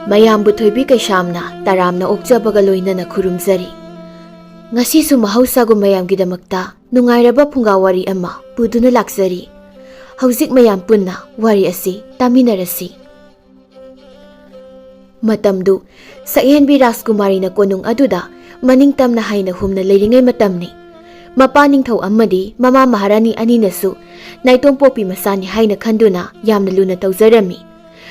ꯃꯌꯥꯝꯕꯨ ꯊꯣꯏꯕꯤ ꯀꯩꯁꯥꯝꯅ ꯇꯔꯥꯝꯅ ꯑꯣꯛꯆꯕꯒ ꯂꯣꯏꯅꯅ ꯈꯨꯔꯨꯝꯖꯔꯤ꯫ ꯉꯁꯤꯁꯨ ꯃꯍꯧꯁꯥꯒꯨꯝ ꯃꯌꯥꯝꯒꯤꯗꯃꯛꯇ ꯅꯨꯡꯉꯥꯏꯔꯕ ꯐꯨꯡꯒꯥꯋꯥꯔꯤ ꯑꯃ ꯄꯨꯗꯨꯅ ꯂꯥꯛꯆꯔꯤ꯫ ꯍꯧꯖꯤꯛ ꯃꯌꯥꯝ ꯄꯨꯟꯅ ꯋꯥꯔꯤ ꯑꯁꯤ ꯇꯥꯃꯤꯟꯅꯔꯁꯤ꯫ ꯃꯇꯝꯗꯨ ꯁꯛꯍꯦꯟꯕꯤ ꯔꯥꯖꯀꯨꯃꯥꯔꯤꯅ ꯀꯣꯅꯨꯡ ꯑꯗꯨꯗ ꯃꯅꯤꯡꯇꯝꯅ ꯍꯥꯏꯅ ꯍꯨꯝꯅ ꯂꯩꯔꯤꯉꯩ ꯃꯇꯝꯅꯤ꯫ ꯃꯄꯥ ꯅꯤꯡꯊꯧ ꯑꯃꯗꯤ ꯃꯃꯥ ꯃꯍꯥꯔꯥꯅꯤ ꯑꯅꯤꯅꯁꯨ ꯅꯥꯏꯇꯣꯝꯄꯣꯛꯄꯤ ꯃꯆꯥꯅꯤ ꯍꯥꯏꯅ ꯈꯟꯗꯨꯅ ꯌꯥꯝꯅ ꯂꯨꯅ ꯇꯧꯖꯔꯝꯃꯤ꯫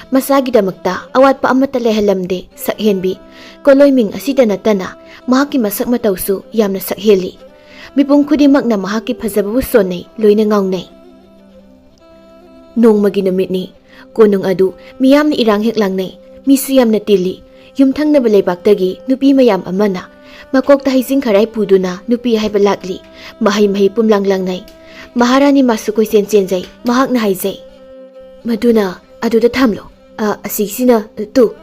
ꯃꯁꯥꯒꯤꯗꯃꯛꯇ ꯑꯋꯥꯠꯄ ꯑꯃꯠꯇ ꯂꯩꯍꯜꯂꯝꯗꯦ ꯁꯛꯍꯦꯟꯕꯤ꯫ ꯀꯣꯂꯣꯏꯃꯤꯡ ꯑꯁꯤꯗ ꯅꯠꯇꯅ ꯃꯍꯥꯛꯀꯤ ꯃꯁꯛ ꯃꯇꯧꯁꯨ ꯌꯥꯝꯅ ꯁꯛꯍꯦꯜꯂꯤ꯫ ꯃꯤꯄꯨꯝ ꯈꯨꯗꯤꯡꯃꯛꯅ ꯃꯍꯥꯛꯀꯤ ꯐꯖꯕꯕꯨ ꯁꯣꯟꯅꯩ, ꯂꯣꯏꯅ ꯉꯥꯎꯅꯩ꯫ ꯅꯣꯡꯃꯒꯤ ꯅꯨꯃꯤꯠꯅꯤ꯫ ꯀꯣꯅꯨꯡ ꯑꯗꯨ ꯃꯤꯌꯥꯝꯅ ꯏꯔꯥꯡ ꯍꯦꯛ ꯂꯥꯡꯅꯩ, ꯃꯤꯁꯨ ꯌꯥꯝꯅ ꯇꯤꯜꯂꯤ꯫ ꯌꯨꯝꯊꯪꯅꯕ ꯂꯩꯕꯥꯛꯇꯒꯤ ꯅꯨꯄꯤ ꯃꯌꯥꯝ ꯑꯃꯅ ꯃꯀꯣꯛꯇ ꯍꯩꯖꯤꯡ ꯈꯔꯥꯏ ꯄꯨꯗꯨꯅ ꯅꯨꯄꯤ ꯍꯥꯏꯕ ꯂꯥꯛꯂꯤ꯫ ꯃꯍꯩ ꯄꯨꯝꯂꯥꯡ ꯂꯥꯡꯅꯩ꯫ ꯃꯍꯥꯔꯥꯅꯤ ꯃꯥꯁꯨ ꯀꯣꯏꯆꯦꯟ ꯆꯦꯟꯖꯩ꯫ ꯃꯍꯥꯛꯅ ꯍꯥꯏꯖꯩ, "ꯃꯗꯨꯅ ꯑꯗꯨꯗ ꯊꯝꯂꯣ, ꯑꯁꯤꯁꯤꯅ ꯇꯨ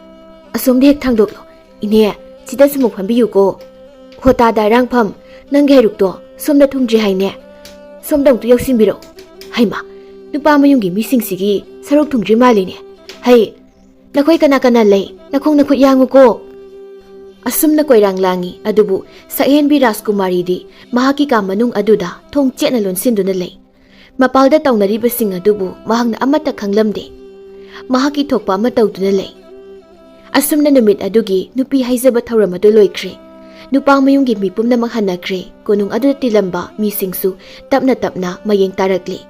ꯑꯁꯣꯝꯗ ꯍꯦꯛ ꯊꯥꯡꯗꯣꯛꯂꯣ꯫ ꯏꯅꯦ, ꯁꯤꯗ ꯁꯨꯃꯨꯛ ꯐꯝꯕꯤꯌꯨꯀꯣ꯫ ꯍꯣꯇꯥꯗ ꯍꯩꯔꯥꯡꯐꯝ, ꯅꯪꯒꯤ ꯍꯩꯔꯨꯛꯇꯣ ꯁꯣꯝꯗ ꯊꯨꯡꯗ꯭ꯔꯤ ꯍꯥꯏꯅꯦ, ꯁꯣꯝꯗ ꯑꯃꯨꯛꯇ ꯌꯧꯁꯤꯟꯕꯤꯔꯛꯑꯣ꯫ ꯍꯩꯃꯥ, ꯅꯨꯄꯥ ꯃꯌꯨꯝꯒꯤ ꯃꯤꯁꯤꯡꯁꯤꯒꯤ ꯁꯔꯨꯛ ꯊꯨꯡꯗ꯭ꯔꯤ ꯃꯥꯜꯂꯤꯅꯦ꯫ ꯍꯩ, ꯅꯈꯣꯏ ꯀꯅꯥ ꯀꯅꯥ ꯂꯩ? ꯅꯈꯣꯡ ꯅꯈꯨꯠ ꯌꯥꯡꯉꯨꯀꯣ." ꯑꯁꯨꯝꯅ ꯀꯣꯏꯔꯥꯡ ꯂꯥꯡꯉꯤ꯫ ꯑꯗꯨꯕꯨ ꯁꯛꯍꯦꯟꯕꯤ ꯔꯥꯖꯀꯨꯃꯥꯔꯤꯗꯤ ꯃꯍꯥꯛꯀꯤ ꯀꯥ ꯃꯅꯨꯡ ꯑꯗꯨꯗ ꯊꯣꯡ ꯆꯦꯠꯅ ꯂꯣꯟꯁꯤꯟꯗꯨꯅ ꯂꯩ꯫ ꯃꯄꯥꯜꯗ ꯇꯧꯅꯔꯤꯕꯁꯤꯡ ꯑꯗꯨꯕꯨ ꯃꯍꯥꯛꯅ ꯑꯃꯠꯇ ꯈꯪꯂꯝꯗꯦ꯫ ꯃꯍꯥꯛꯀꯤ ꯊꯣꯛꯄ ꯑꯃ ꯇꯧꯗꯨꯅ ꯂꯩ꯫ ꯑꯁꯨꯝꯅ ꯅꯨꯃꯤꯠ ꯑꯗꯨꯒꯤ ꯅꯨꯄꯤ ꯍꯥꯏꯖꯕ ꯊꯧꯔꯝ ꯑꯗꯨ ꯂꯣꯏꯈ꯭ꯔꯦ꯫ ꯅꯨꯄꯥ ꯃꯌꯨꯝꯒꯤ ꯃꯤ ꯄꯨꯝꯅꯃꯛ ꯍꯟꯅꯈ꯭ꯔꯦ꯫ ꯀꯣꯅꯨꯡ ꯑꯗꯨꯗ ꯇꯤꯜꯂꯝꯕ ꯃꯤꯁꯤꯡꯁꯨ ꯇꯞꯅ ꯇꯞꯅ ꯃꯌꯦꯡ ꯇꯥꯔꯛꯂꯤ꯫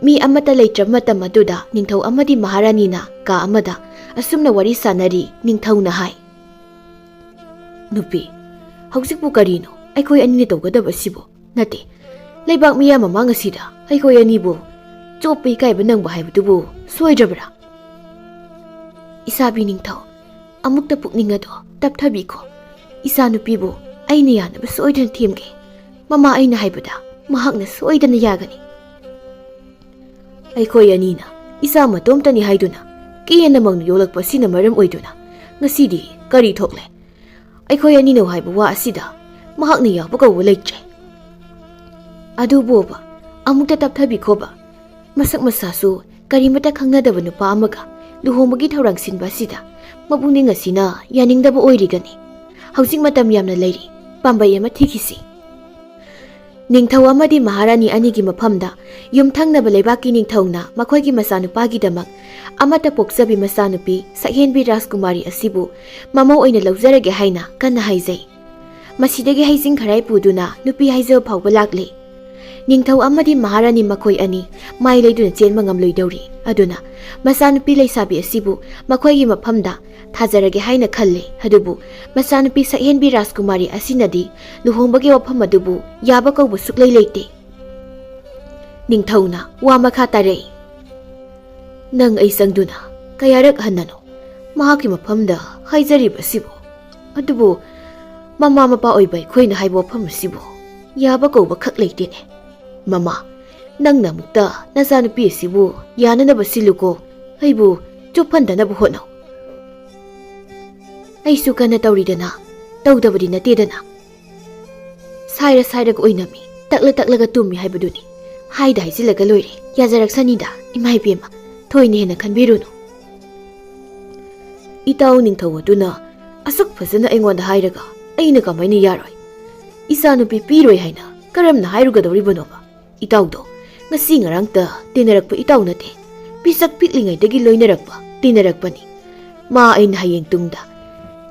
ꯃꯤ ꯑꯃꯠꯇ ꯂꯩꯇ꯭ꯔꯕ ꯃꯇꯝ ꯑꯗꯨꯗ ꯅꯤꯡꯊꯧ ꯑꯃꯗꯤ ꯃꯍꯥꯔꯥꯅꯤꯅ ꯀꯥ ꯑꯃꯗ ꯑꯁꯨꯝꯅ ꯋꯥꯔꯤ ꯁꯥꯟꯅꯔꯤ꯫ ꯅꯤꯡꯊꯧꯅ ꯍꯥꯏ, "ꯅꯨꯄꯤ, ꯍꯧꯖꯤꯛꯄꯨ ꯀꯔꯤꯅꯣ ꯑꯩꯈꯣꯏ ꯑꯅꯤꯅ ꯇꯧꯒꯗꯕꯁꯤꯕꯨ? ꯅꯠꯇꯦ, ꯂꯩꯕꯥꯛ ꯃꯤꯌꯥꯝ ꯃꯃꯥꯡ ꯑꯁꯤꯗ ꯑꯩꯈꯣই ꯑꯅꯤꯕꯨ ꯆꯣꯞꯄ ꯏꯀꯥꯏꯕ ꯅꯪꯕ ꯍꯥꯏꯕꯗꯨꯕꯨ ꯁꯣꯏꯗ꯭ꯔꯕ꯭ꯔꯥ? ꯏꯁꯥꯕꯤ ꯅꯤꯡꯊꯧ, ꯑꯃꯨꯛꯇ ꯄꯨꯛꯅꯤꯡ ꯑꯗꯣ ꯇꯞꯊꯕꯤꯈꯣ꯫ ꯏꯆꯥ ꯅꯨꯄꯤꯕꯨ ꯑꯩꯅ ꯌꯥꯅꯕ ꯁꯣꯏꯗꯅ ꯊꯦꯝꯒꯦ꯫ ꯃꯃꯥ ꯑꯩꯅ ꯍꯥꯏꯕꯗ ꯃꯍꯥꯛꯅ ꯁꯣꯏꯗꯅ ꯌꯥꯒꯅꯤ꯫ ꯑꯩꯈꯣꯏ ꯑꯅꯤꯅ ꯏꯆꯥ ꯃꯇꯣꯝꯇꯅꯤ ꯍꯥꯏꯗꯨꯅ ꯀꯦꯅ ꯃꯧꯅ ꯌꯣꯛꯂꯛꯄꯁꯤꯅ ꯃꯔꯝ ꯑꯣꯏꯗꯨꯅ ꯉꯁꯤꯗꯤ ꯀꯔꯤ ꯊꯣꯛꯂꯦ? ꯑꯩꯈꯣꯏ ꯑꯅꯤꯅ ꯍꯥꯏꯕ ꯋꯥ ꯑꯁꯤꯗ ꯃꯍꯥꯛꯅ ꯌꯥꯕ ꯀꯧꯕ ꯂꯩꯇ꯭ꯔꯦ꯫ ꯑꯗꯨꯕꯨꯕ ꯑꯃꯨꯛꯇ ꯇꯞꯊꯕꯤꯈꯣꯕ꯫ ꯃꯁꯛ ꯃꯁꯥꯁꯨ ꯀꯔꯤꯃꯠꯇ ꯈꯪꯅꯗꯕ ꯅꯨꯄꯥ ꯑꯃꯒ ꯂꯨꯍꯣꯡꯕꯒꯤ ꯊꯧꯔꯥꯡ ꯁꯤꯟꯕ ꯑꯁꯤꯗ ꯃꯄꯨꯛꯅꯤꯡ ꯑꯁꯤꯅ ꯌꯥꯅꯤꯡꯗꯕ ꯑꯣꯏꯔꯤꯒꯅꯤ꯫ ꯍꯧꯖꯤꯛ ꯃꯇꯝ ꯌꯥꯝꯅ ꯂꯩꯔꯤ, ꯄꯥꯝꯕꯩ ꯑꯃ ꯊꯤꯈꯤꯁꯤ꯫ ꯅꯤꯡꯊꯧ ꯑꯃꯗꯤ ꯃꯍꯥꯔꯥꯅꯤ ꯑꯅꯤꯒꯤ ꯃꯐꯝꯗ ꯌꯨꯝꯊꯪꯅꯕ ꯂꯩꯕꯥꯛꯀꯤ ꯅꯤꯡꯊꯧꯅ ꯃꯈꯣꯏꯒꯤ ꯃꯆꯥꯅꯨꯄꯥꯒꯤꯗꯃꯛ ꯑꯃꯠꯇ ꯄꯣꯛꯆꯕꯤ ꯃꯆꯥꯅꯨꯄꯤ ꯁꯛꯍꯦꯟꯕꯤ ꯔꯥꯖꯀꯨꯃꯥꯔꯤ ꯑꯁꯤꯕꯨ ꯃꯃꯧ ꯑꯣꯏꯅ ꯂꯧꯖꯔꯒꯦ ꯍꯥꯏꯅ ꯀꯟꯅ ꯍꯥꯏꯖꯩ꯫ ꯃꯁꯤꯗꯒꯤ ꯍꯩꯖꯤꯡ ꯈꯔꯥꯏ ꯄꯨꯗꯨꯅ ꯅꯨꯄꯤ ꯍꯥꯏꯖꯕ ꯐꯥꯎꯕ ꯂꯥꯛꯂꯤ꯫ ꯅꯤꯡꯊꯧ ꯑꯃꯗꯤ ꯃꯍꯥꯔꯥꯅꯤ ꯃꯈꯣꯏ ꯑꯅꯤ ꯃꯥꯏ ꯂꯩꯗꯨꯅ ꯆꯦꯟꯕ ꯉꯝꯂꯣꯏꯗꯧꯔꯤ꯫ ꯑꯗꯨꯅ ꯃꯆꯥꯅꯨꯄꯤ ꯂꯩꯁꯥꯕꯤ ꯑꯁꯤꯕꯨ ꯃꯈꯣꯏꯒꯤ ꯃꯐꯝꯗ ꯊꯥꯖꯔꯒꯦ ꯍꯥꯏꯅ ꯈꯜꯂꯤ꯫ ꯑꯗꯨꯕꯨ ꯃꯆꯥꯅꯨꯄꯤ ꯁꯛꯍꯦꯟꯕꯤ ꯔꯥꯖꯀꯨꯃꯥꯔꯤ ꯑꯁꯤꯅꯗꯤ ꯂꯨꯍꯣꯡꯕꯒꯤ ꯋꯥꯐꯝ ꯑꯗꯨꯕꯨ ꯌꯥꯕ ꯀꯧꯕ ꯁꯨꯛꯂꯩ ꯂꯩꯇꯦ꯫ ꯅꯤꯡꯊꯧꯅ ꯋꯥ ꯃꯈꯥ ꯇꯥꯔꯛꯏ, "ꯅꯪ ꯑꯩ ꯆꯪꯗꯨꯅ ꯀꯌꯥꯔꯛ ꯍꯟꯅꯅꯣ ꯃꯍꯥꯛꯀꯤ ꯃꯐꯝꯗ ꯍꯥꯏꯖꯔꯤꯕꯁꯤꯕꯨ? ꯑꯗꯨꯕꯨ ꯃꯃꯥ ꯃꯄꯥ ꯑꯣꯏꯕ ꯑꯩꯈꯣꯏꯅ ꯍꯥꯏꯕ ꯋꯥꯐꯝ ꯑꯁꯤꯕꯨ ꯌꯥꯕ ꯀꯧꯕ ꯈꯛ ꯂꯩꯇꯦꯅꯦ꯫ ꯃꯃꯥ, ꯅꯪꯅ ꯑꯃꯨꯛꯇ ꯅꯆꯥꯅꯨꯄꯤ ꯑꯁꯤꯕꯨ ꯌꯥꯅꯅꯕ ꯁꯤꯜꯂꯨꯀꯣ꯫ ꯑꯩꯕꯨ ꯆꯣꯞꯍꯟꯗꯅꯕ ꯍꯣꯠꯅꯧ꯫ ꯑꯩꯁꯨ ꯀꯟꯅ ꯇꯧꯔꯤꯗꯅ, ꯇꯧꯗꯕꯗꯤ ꯅꯠꯇꯦꯗꯅ꯫ ꯁꯥꯏꯔꯒ ꯑꯣꯏꯅꯝꯃꯤ, ꯇꯛꯂꯒ ꯇꯨꯝꯃꯤ ꯍꯥꯏꯕꯗꯨꯅꯤ꯫ ꯍꯥꯏꯗ ꯍꯥꯏꯖꯤꯜꯂꯒ ꯂꯣꯏꯔꯦ, ꯌꯥꯖꯔꯛꯁꯅꯤꯗ ꯏꯃꯥ ꯏꯕꯦꯝꯃ, ꯊꯣꯏꯅ ꯍꯦꯟꯅ ꯈꯟꯕꯤꯔꯨꯅꯨ꯫ ꯏꯇꯥꯎ ꯅꯤꯡꯊꯧ ꯑꯗꯨꯅ ꯑꯁꯨꯛ ꯐꯖꯅ ꯑꯩꯉꯣꯟꯗ ꯍꯥꯏꯔꯒ ꯑꯩꯅ ꯀꯃꯥꯏꯅ ꯌꯥꯔꯣꯏ? ꯏꯆꯥꯅꯨꯄꯤ ꯄꯤꯔꯣꯏ ꯍꯥꯏꯅ ꯀꯔꯝꯅ ꯍꯥꯏꯔꯨꯒꯗꯧꯔꯤꯕꯅꯣꯕ? ꯏꯇꯥꯎꯗꯣ ꯉꯁꯤ ꯉꯔꯥꯡꯇ ꯇꯤꯟꯅꯔꯛꯄ ꯏꯇꯥꯎ ꯅꯠꯇꯦ, ꯄꯤꯁꯛ ꯄꯤꯛꯂꯤꯉꯩꯗꯒꯤ ꯂꯣꯏꯅꯔꯛꯄ ꯇꯤꯟꯅꯔꯛꯄꯅꯤ꯫ ꯃꯥ ꯑꯩꯅ ꯍꯌꯦꯡ ꯇꯨꯡꯗ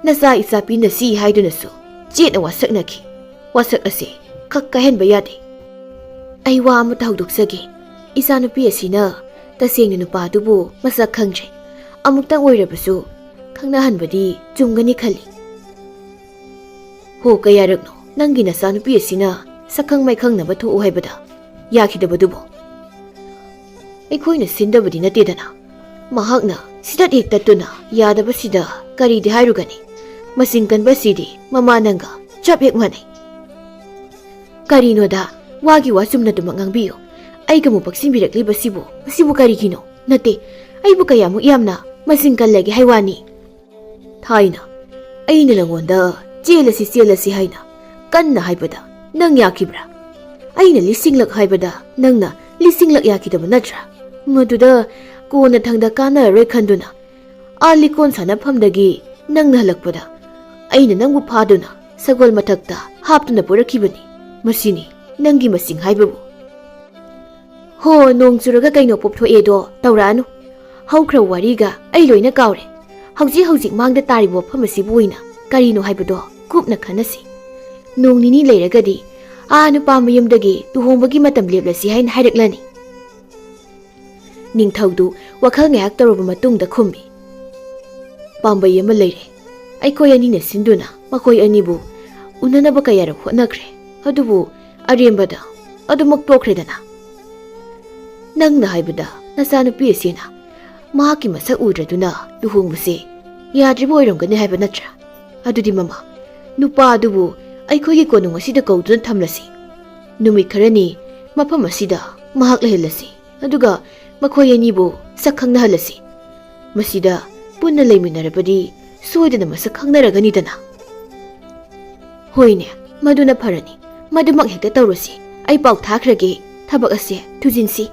ꯅꯆꯥ ꯏꯆꯥ ꯄꯤꯅꯁꯤ ꯍꯥꯏꯗꯨꯅꯁꯨ ꯆꯦꯠꯅ ꯋꯥꯁꯛꯅꯈꯤ꯫ ꯋꯥꯁꯛ ꯑꯁꯤ ꯈꯛ ꯀꯥꯏꯍꯟꯕ ꯌꯥꯗꯦ꯫ ꯑꯩ ꯋꯥ ꯑꯃꯇ ꯍꯧꯗꯣꯛꯆꯒꯦ꯫ ꯏꯆꯥꯅꯨꯄꯤ ꯑꯁꯤꯅ ꯇꯁꯦꯡꯅ ꯅꯨꯄꯥ ꯑꯗꯨꯕు ꯃꯁꯛ ꯈꯪꯗ꯭ꯔꯦ꯫ ꯑꯃꯨꯛꯇꯪ ꯑꯣꯏꯔꯕꯁꯨ ꯈꯪꯅꯍꯟꯕꯗꯤ ꯆꯨꯝꯒꯅꯤ ꯈꯜꯂꯤ꯫ ꯍꯣ, ꯀꯌꯥꯔꯛꯅꯣ ꯅꯪꯒꯤ ꯅꯆꯥꯅꯨꯄꯤ ꯑꯁꯤꯅ ꯁꯛꯈꯪ ꯃꯥꯏꯈꯪꯅꯕ ꯊꯣꯛꯎ ꯍꯥꯏꯕꯗ ꯌꯥꯈꯤꯗꯕꯗꯨꯕꯨ? ꯑꯩꯈꯣꯏꯅ ꯁꯤꯟꯗꯕꯗꯤ ꯅꯠꯇꯦꯗꯅ꯫ ꯃꯍꯥꯛꯅ ꯁꯤꯗꯠ ꯍꯦꯛ ꯇꯠꯇꯨꯅ ꯌꯥꯗꯕꯁꯤꯗ ꯀꯔꯤꯗꯤ ꯍꯥꯏꯔꯨꯒꯅꯤ? ꯃꯆꯤꯟ ꯀꯟꯕꯁꯤꯗꯤ ꯃꯃꯥ ꯅꯪꯒ ꯆꯞ ꯍꯦꯛ ꯃꯥꯟꯅꯩ꯫ ꯀꯔꯤꯅꯣꯗ, ꯋꯥꯒꯤ ꯋꯥ ꯆꯨꯝꯅꯗꯨꯃꯛ ꯉꯥꯡꯕꯤꯌꯨ꯫ ꯑꯩꯒꯃꯨꯛ ꯄꯛꯁꯤꯟꯕꯤꯔꯛꯂꯤꯕꯁꯤꯕꯨ ꯃꯁꯤꯕꯨ ꯀꯔꯤꯒꯤꯅꯣ? ꯅꯠꯇꯦ, ꯑꯩꯕꯨ ꯀꯌꯥꯃꯨꯛ ꯌꯥꯝꯅ ꯃꯆꯤꯟ ꯀꯜꯂꯒꯦ ꯍꯥꯏꯋꯥꯅꯤ? ꯊꯥꯏꯅ ꯑꯩꯅ ꯅꯉꯣꯟꯗ ꯆꯦꯜꯂꯁꯤ ꯍꯥꯏꯅ ꯀꯟꯅ ꯍꯥꯏꯕꯗ ꯅꯪ ꯌꯥꯈꯤꯕ꯭ꯔꯥ? ꯑꯩꯅ 1,000,000ꯂꯛ ꯍꯥꯏꯕꯗ ꯅꯪꯅ 1,000,000ꯂꯛ ꯌꯥꯈꯤꯗꯕ ꯅꯠꯇ꯭ꯔꯥ? ꯃꯗꯨꯗ ꯀꯣꯟꯅ ꯊꯪꯗ ꯀꯥꯟꯅꯔꯔꯣꯏ ꯈꯟꯗꯨꯅ ꯂꯤꯀꯣꯟ ꯁꯥꯟꯅꯐꯝꯗꯒꯤ ꯅꯪꯅ ꯍꯜꯂꯛꯄꯗ ꯑꯩꯅ ꯅꯪꯕꯨ ꯐꯥꯗꯨꯅ ꯁꯒꯣꯜ ꯃꯊꯛꯇ ꯍꯥꯞꯇꯨꯅ ꯄꯨꯔꯛꯈꯤꯕꯅꯤ. ꯃꯁꯤꯅꯤ ꯅꯪꯒꯤ ꯃꯁꯤꯡ ꯍꯥꯏꯕꯕꯨ. ꯍꯣ, ꯅꯣꯡ ꯆꯨꯔꯒ ꯀꯩꯅꯣ ꯄꯣꯞꯊꯣꯛꯑꯦꯗꯣ ꯇꯧꯔꯛꯑꯅꯨ. ꯍꯧꯈ꯭ꯔ ꯋꯥꯔꯤꯒ ꯑꯩ ꯂꯣꯏꯅ ꯀꯥꯎꯔꯦ. ꯍꯧꯖꯤꯛ ꯃꯥꯡꯗ ꯇꯥꯔꯤꯕ ꯋꯥꯐꯝ ꯑꯁꯤꯕꯨ ꯑꯣꯏꯅ ꯀꯔꯤꯅꯣ ꯍꯥꯏꯕꯗꯣ ꯀꯨꯞꯅ ꯈꯟꯅꯁꯤ. ꯅꯣꯡ ꯅꯤꯅꯤ ꯂꯩꯔꯒꯗꯤ ꯅꯨꯄꯥ ꯃꯌꯨꯝꯗꯒꯤ ꯂꯨꯍꯣꯡꯕꯒꯤ ꯃꯇꯝ ꯂꯦꯞꯂꯁꯤ ꯍꯥꯏꯅ ꯍꯥꯏꯔꯛꯂꯅꯤ. ꯅꯤꯡꯊꯧꯗꯨ ꯋꯥꯈꯜ ꯉꯥꯏꯍꯥꯛ ꯇꯧꯔꯕ ꯃꯇꯨꯡꯗ ꯈꯨꯝꯃꯤ. ꯄꯥꯝꯕꯩ ꯑꯃ ꯂꯩꯔꯦ. ꯑꯩꯈꯣꯏ ꯑꯅꯤꯅ ꯁꯤꯟꯗꯨꯅ ꯃꯈꯣꯏ ꯑꯅꯤꯕు ꯎꯅꯅꯕ ꯀꯌꯥꯔꯛ ꯍꯣꯠꯅꯈ꯭ರೆ. ꯑꯗꯨꯕꯨ ꯑꯔꯦꯝꯕꯗ ꯑꯗꯨꯃꯛ ꯇꯣꯛꯈ꯭ꯔꯦꯗꯅ. ꯅꯪꯅ ꯍꯥꯏꯕꯗ ꯅꯆꯥꯅꯨꯄꯤ ꯑꯁꯤꯅ ꯃꯍꯥꯛꯀꯤ ꯃꯁꯛ ꯎꯗ꯭ꯔꯗꯨꯅ ꯂꯨꯍꯣꯡꯕꯁꯦ ꯌꯥꯗ꯭ꯔꯤꯕ ꯑꯣꯏꯔꯝꯒꯅꯤ ꯍꯥꯏꯕ ꯅꯠꯇ꯭ꯔꯥ? ꯑꯗꯨꯗꯤ ꯃꯃꯥ, ꯅꯨꯄꯥ ꯑꯗꯨꯕు ꯑꯩꯈꯣꯏꯒꯤ ꯀꯣꯅꯨꯡ ꯑꯁꯤꯗ ꯀꯧꯗꯨꯅ ꯊꯝꯂꯁꯤ. ꯅꯨꯃꯤꯠ ꯈꯔꯅꯤ ꯃꯐꯝ ꯑꯁꯤꯗ ꯃꯍꯥꯛ ꯂꯩꯍꯜꯂꯁꯤ. ꯑꯗꯨꯒ ꯃꯈꯣꯏ ꯑꯅꯤꯕꯨ ꯁꯛ ꯈꯪꯅꯍꯜꯂꯁꯤ. ꯃꯁꯤꯗ ꯄꯨꯟꯅ ꯂꯩꯃꯤꯟꯅꯔꯕꯗꯤ ꯁꯣꯏꯗꯅ ꯃꯁꯛ ꯈꯪꯅꯔꯒꯅꯤꯗꯅ. ꯍꯣꯏꯅꯦ, ꯃꯗꯨꯅ ꯐꯔꯅꯤ. ꯃꯗꯨꯃꯛ ꯍꯦꯛꯇ ꯇꯧꯔꯁꯤ. ꯑꯩ ꯄꯥꯎ ꯊꯥꯈ꯭ꯔꯒꯦ. ꯊꯕꯛ ꯑꯁꯦ ꯊꯨꯖꯤꯟꯁꯤ.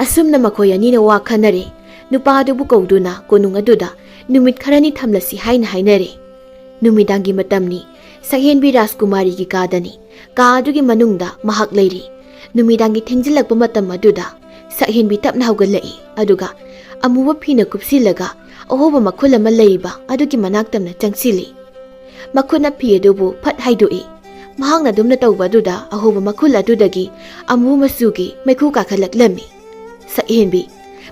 ꯑꯁꯨꯝꯅ ꯃꯈꯣꯏ ꯑꯅꯤꯅ ꯋꯥ ꯈꯟꯅꯔꯦ. ꯅꯨꯄꯥ ꯑꯗꯨꯕꯨ ꯀꯧꯗꯨꯅ ꯀꯣꯅꯨꯡ ꯑꯗꯨꯗ ꯅꯨꯃꯤꯠ ꯈꯔꯅꯤ ꯊꯝꯂꯁꯤ ꯍꯥꯏꯅ ꯍꯥꯏꯅꯔꯦ. ꯅꯨꯃꯤꯗꯥꯡꯒꯤ ꯃꯇꯝꯅꯤ. ꯁꯛꯍꯦꯟꯕꯤ ꯔꯥꯖꯀꯨꯃꯥꯔꯤꯒꯤ ꯀꯥꯗꯅꯤ. ꯀꯥ ꯑꯗꯨꯒꯤ ꯃꯅꯨꯡꯗ ꯃꯍꯥꯛ ꯂꯩꯔꯤ. ꯅꯨꯃꯤꯗꯥꯡꯒꯤ ꯊꯦꯡꯖꯤꯜꯂꯛꯄ ꯃꯇꯝ ꯑꯗꯨꯗ ꯁꯛꯍꯦꯟꯕꯤ ꯇꯞꯅ ꯍꯧꯒꯠꯂꯛꯏ. ꯑꯗꯨꯒ ꯑꯃꯨꯕ ꯐꯤꯅ ꯀꯨꯞꯁꯤꯜꯂꯒ ꯑꯍꯣꯕ ꯃꯈꯨꯜ ꯑꯃ ꯂꯩꯔꯤꯕ ꯑꯗꯨꯒꯤ ꯃꯅꯥꯛꯇꯝꯅ ꯆꯪꯁꯤꯜꯂꯤ. ꯃꯈꯨꯠꯅ ꯐꯤ ꯑꯗꯨꯕు ꯐꯠ ꯍꯥꯏꯗꯣꯛꯏ. ꯃꯍꯥꯛꯅ ꯑꯗꯨꯝꯅ ꯇꯧꯕ ꯑꯗꯨꯗ ꯑꯍꯣꯕ ꯃꯈꯨꯜ ꯑꯗꯨꯗꯒꯤ ꯑꯃꯨꯕ ꯃꯆꯨꯒꯤ ꯃꯩꯈꯨ ꯀꯥꯈꯠꯂꯛꯂꯝꯃꯤ. ꯁꯛꯍꯦꯟꯕꯤ